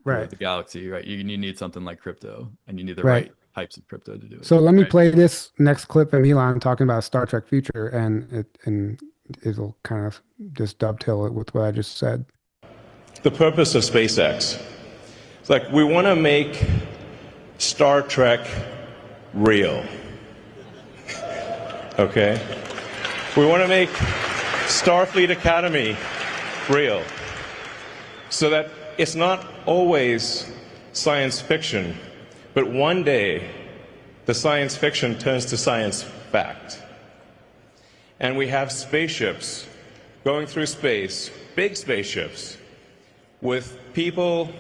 Right, the galaxy, right? You need something like crypto, and you need the right. right types of crypto to do it, So let me right? play this next clip of Elon talking about Star Trek future, and it'll kind of just dovetail it with what I just said. The purpose of SpaceX. It's like we want to make Star Trek real. Okay? We want to make Starfleet Academy real. So that it's not always science fiction, but one day the science fiction turns to science fact. And we have spaceships going through space, big spaceships, with people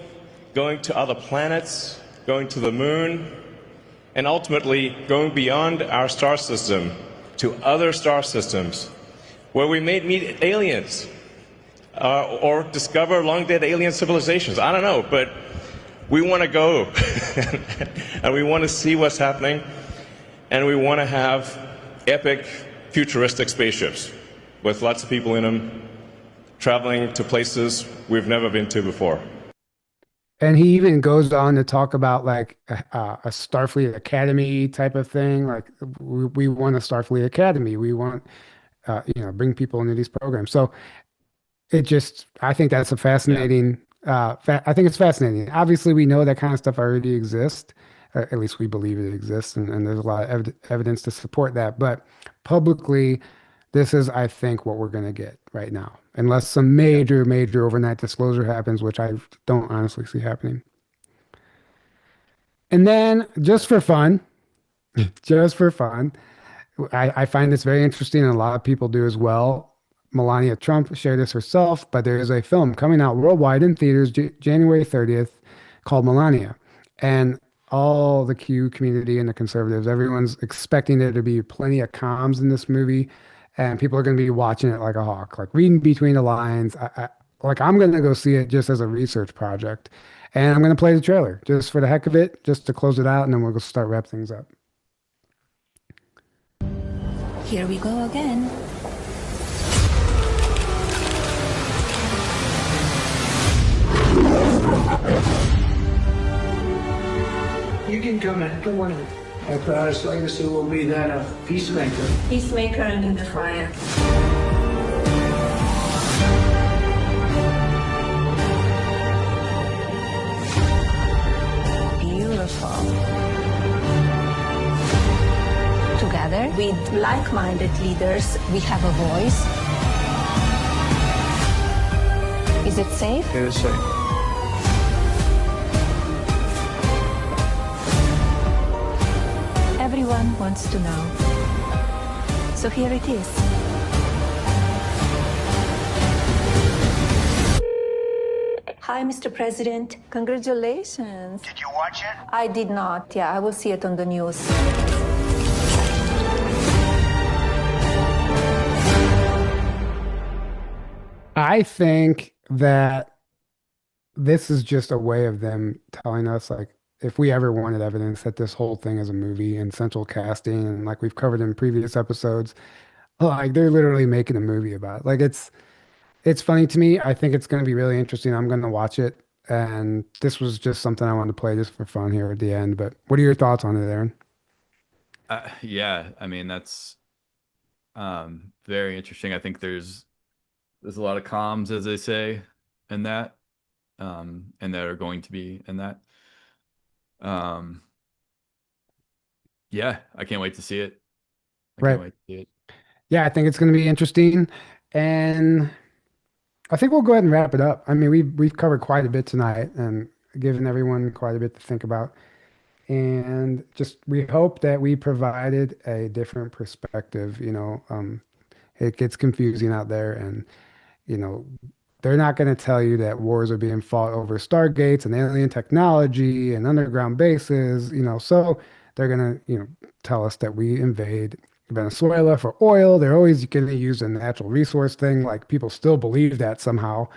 going to other planets, going to the moon, and ultimately going beyond our star system to other star systems where we may meet aliens or discover long dead alien civilizations. I don't know, but we want to go and we want to see what's happening, and we want to have epic futuristic spaceships with lots of people in them traveling to places we've never been to before. And he even goes on to talk about like a Starfleet Academy type of thing. Like we want a Starfleet Academy. We want bring people into these programs. So I think that's a Yeah. fascinating. I think it's fascinating. Obviously, we know that kind of stuff already exists. At least we believe it exists, and there's a lot of evidence to support that. But publicly, this is, I think, what we're going to get right now, unless some major overnight disclosure happens, which I don't honestly see happening. And then, just for fun, I find this very interesting, and a lot of people do as well. Melania Trump shared this herself, but there is a film coming out worldwide in theaters January 30th called Melania. And all the Q community and the conservatives, everyone's expecting there to be plenty of comms in this movie, and people are going to be watching it like a hawk, like reading between the lines. Like I'm going to go see it just as a research project, and I'm going to play the trailer just for the heck of it, just to close it out, and then we'll go start wrap things up. Here we go again. You can come in. Come on in. After our legacy will be that of peacemaker. Peacemaker under the fire. Beautiful. Together with like-minded leaders, we have a voice. Is it safe? It is safe. Everyone wants to know. So here it is. Hi, Mr. President. Congratulations. Did you watch it? I did not. Yeah, I will see it on the news. I think that this is just a way of them telling us, like, if we ever wanted evidence that this whole thing is a movie and central casting, and like we've covered in previous episodes, like they're literally making a movie about it. Like it's funny to me. I think it's going to be really interesting. I'm going to watch it, and this was just something I wanted to play just for fun here at the end. But what are your thoughts on it, Aaron? Yeah, I mean that's very interesting. I think there's a lot of comms, as they say, in that, and that are going to be in that. Um, yeah, I can't wait to see it. I Right. can't wait to see it. Yeah, I think it's going to be interesting, and I think we'll go ahead and wrap it up. I mean, we've covered quite a bit tonight and given everyone quite a bit to think about. And just we hope that we provided a different perspective. It gets confusing out there, and you know, they're not going to tell you that wars are being fought over stargates and alien technology and underground bases. So they're going to, tell us that we invade Venezuela for oil. They're always going to use a natural resource thing. Like people still believe that somehow,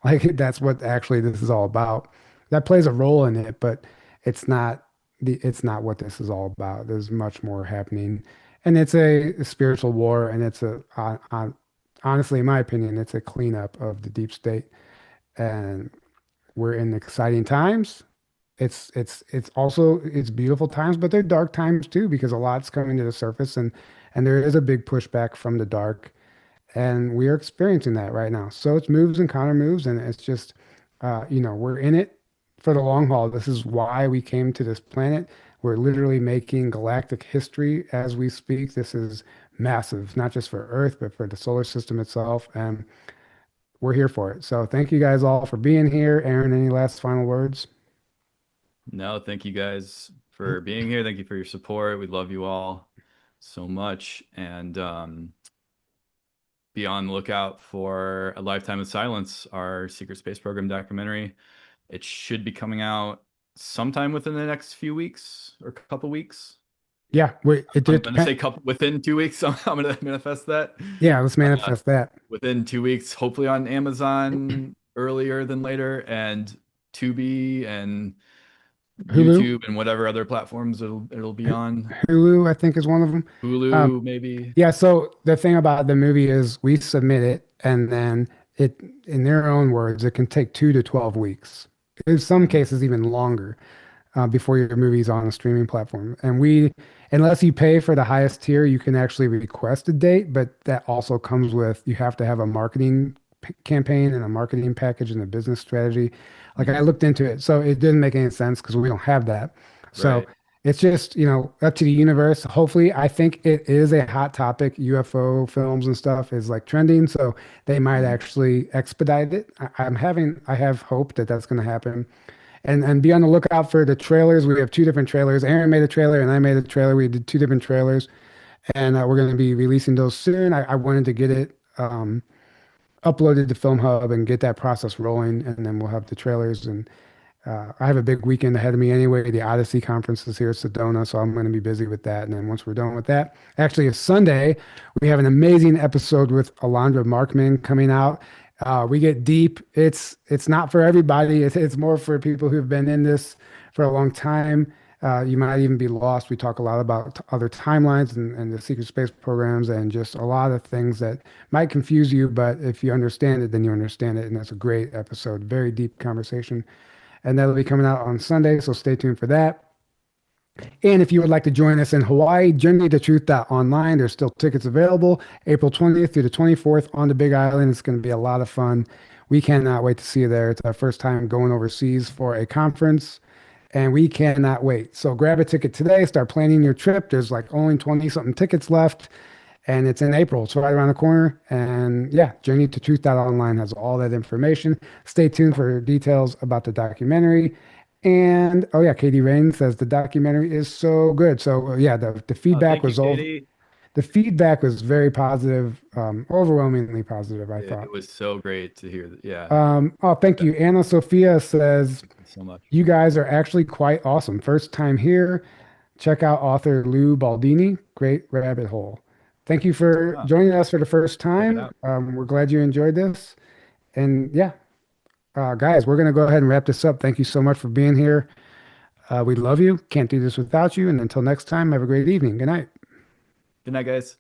like that's what actually this is all about. That plays a role in it, but it's not it's not what this is all about. There's much more happening, and it's a spiritual war, and it's honestly, in my opinion, it's a cleanup of the deep state, and we're in exciting times. It's also it's beautiful times, but they're dark times too because a lot's coming to the surface, and there is a big pushback from the dark, and we are experiencing that right now. So it's moves and counter moves, and it's just, we're in it for the long haul. This is why we came to this planet. We're literally making galactic history as we speak. This is massive, not just for Earth, but for the solar system itself. And we're here for it. So thank you guys all for being here. Aaron, any last final words? No, thank you guys for being here. Thank you for your support. We love you all so much. And be on the lookout for A Lifetime of Silence, our secret space program documentary. It should be coming out sometime within the next few weeks or couple weeks. Yeah, wait, it I'm did gonna say depend. couple within 2 weeks. I'm gonna manifest that. Yeah, let's manifest that. Within 2 weeks, hopefully on Amazon earlier than later, and Tubi and Hulu, YouTube and whatever other platforms it'll be on. Hulu, I think is one of them. Hulu, maybe. Yeah, so the thing about the movie is we submit it and then it, in their own words, it can take 2 to 12 weeks. In some cases, even longer, before your movie's on a streaming platform. And we, unless you pay for the highest tier, you can actually request a date, but that also comes with, you have to have a marketing campaign and a marketing package and a business strategy. Like I looked into it, so it didn't make any sense because we don't have that. So Right. it's just, up to the universe. Hopefully, I think it is a hot topic. UFO films and stuff is like trending, so they might actually expedite it. I have hope that that's going to happen. And be on the lookout for the trailers. We have two different trailers. Aaron made a trailer and I made a trailer. We did two different trailers, and we're going to be releasing those soon. I wanted to get it uploaded to Film Hub and get that process rolling, and then we'll have the trailers. And I have a big weekend ahead of me anyway. The Odyssey conference is here at Sedona, so I'm going to be busy with that. And then once we're done with that, actually, it's Sunday. We have an amazing episode with Alondra Markman coming out. We get deep. It's not for everybody. It's more for people who've been in this for a long time. You might even be lost. We talk a lot about other timelines and the secret space programs and just a lot of things that might confuse you. But if you understand it, then you understand it. And that's a great episode. Very deep conversation. And that'll be coming out on Sunday. So stay tuned for that. And if you would like to join us in Hawaii, Journey to Truth online. There's still tickets available. April 20th through the 24th on the Big Island. It's going to be a lot of fun. We cannot wait to see you there. It's our first time going overseas for a conference, and we cannot wait. So grab a ticket today. Start planning your trip. There's like only 20 something tickets left, and it's in April. It's right around the corner. And yeah, Journey to Truth online has all that information. Stay tuned for details about the documentary. And oh yeah, Katie Rain says the documentary is so good. So yeah, the feedback Thank you, was all Katie. the feedback was very positive, overwhelmingly positive, I thought. It was so great to hear that. Yeah, Oh, thank you. Anna Sophia says so much. you guys are actually quite awesome. First time here. Check out author Lou Baldini. Great rabbit hole. Thank you for joining us for the first time. out. We're glad you enjoyed this. And yeah, guys, we're going to go ahead and wrap this up. Thank you so much for being here. We love you. Can't do this without you. And until next time, have a great evening. Good night. Good night, guys.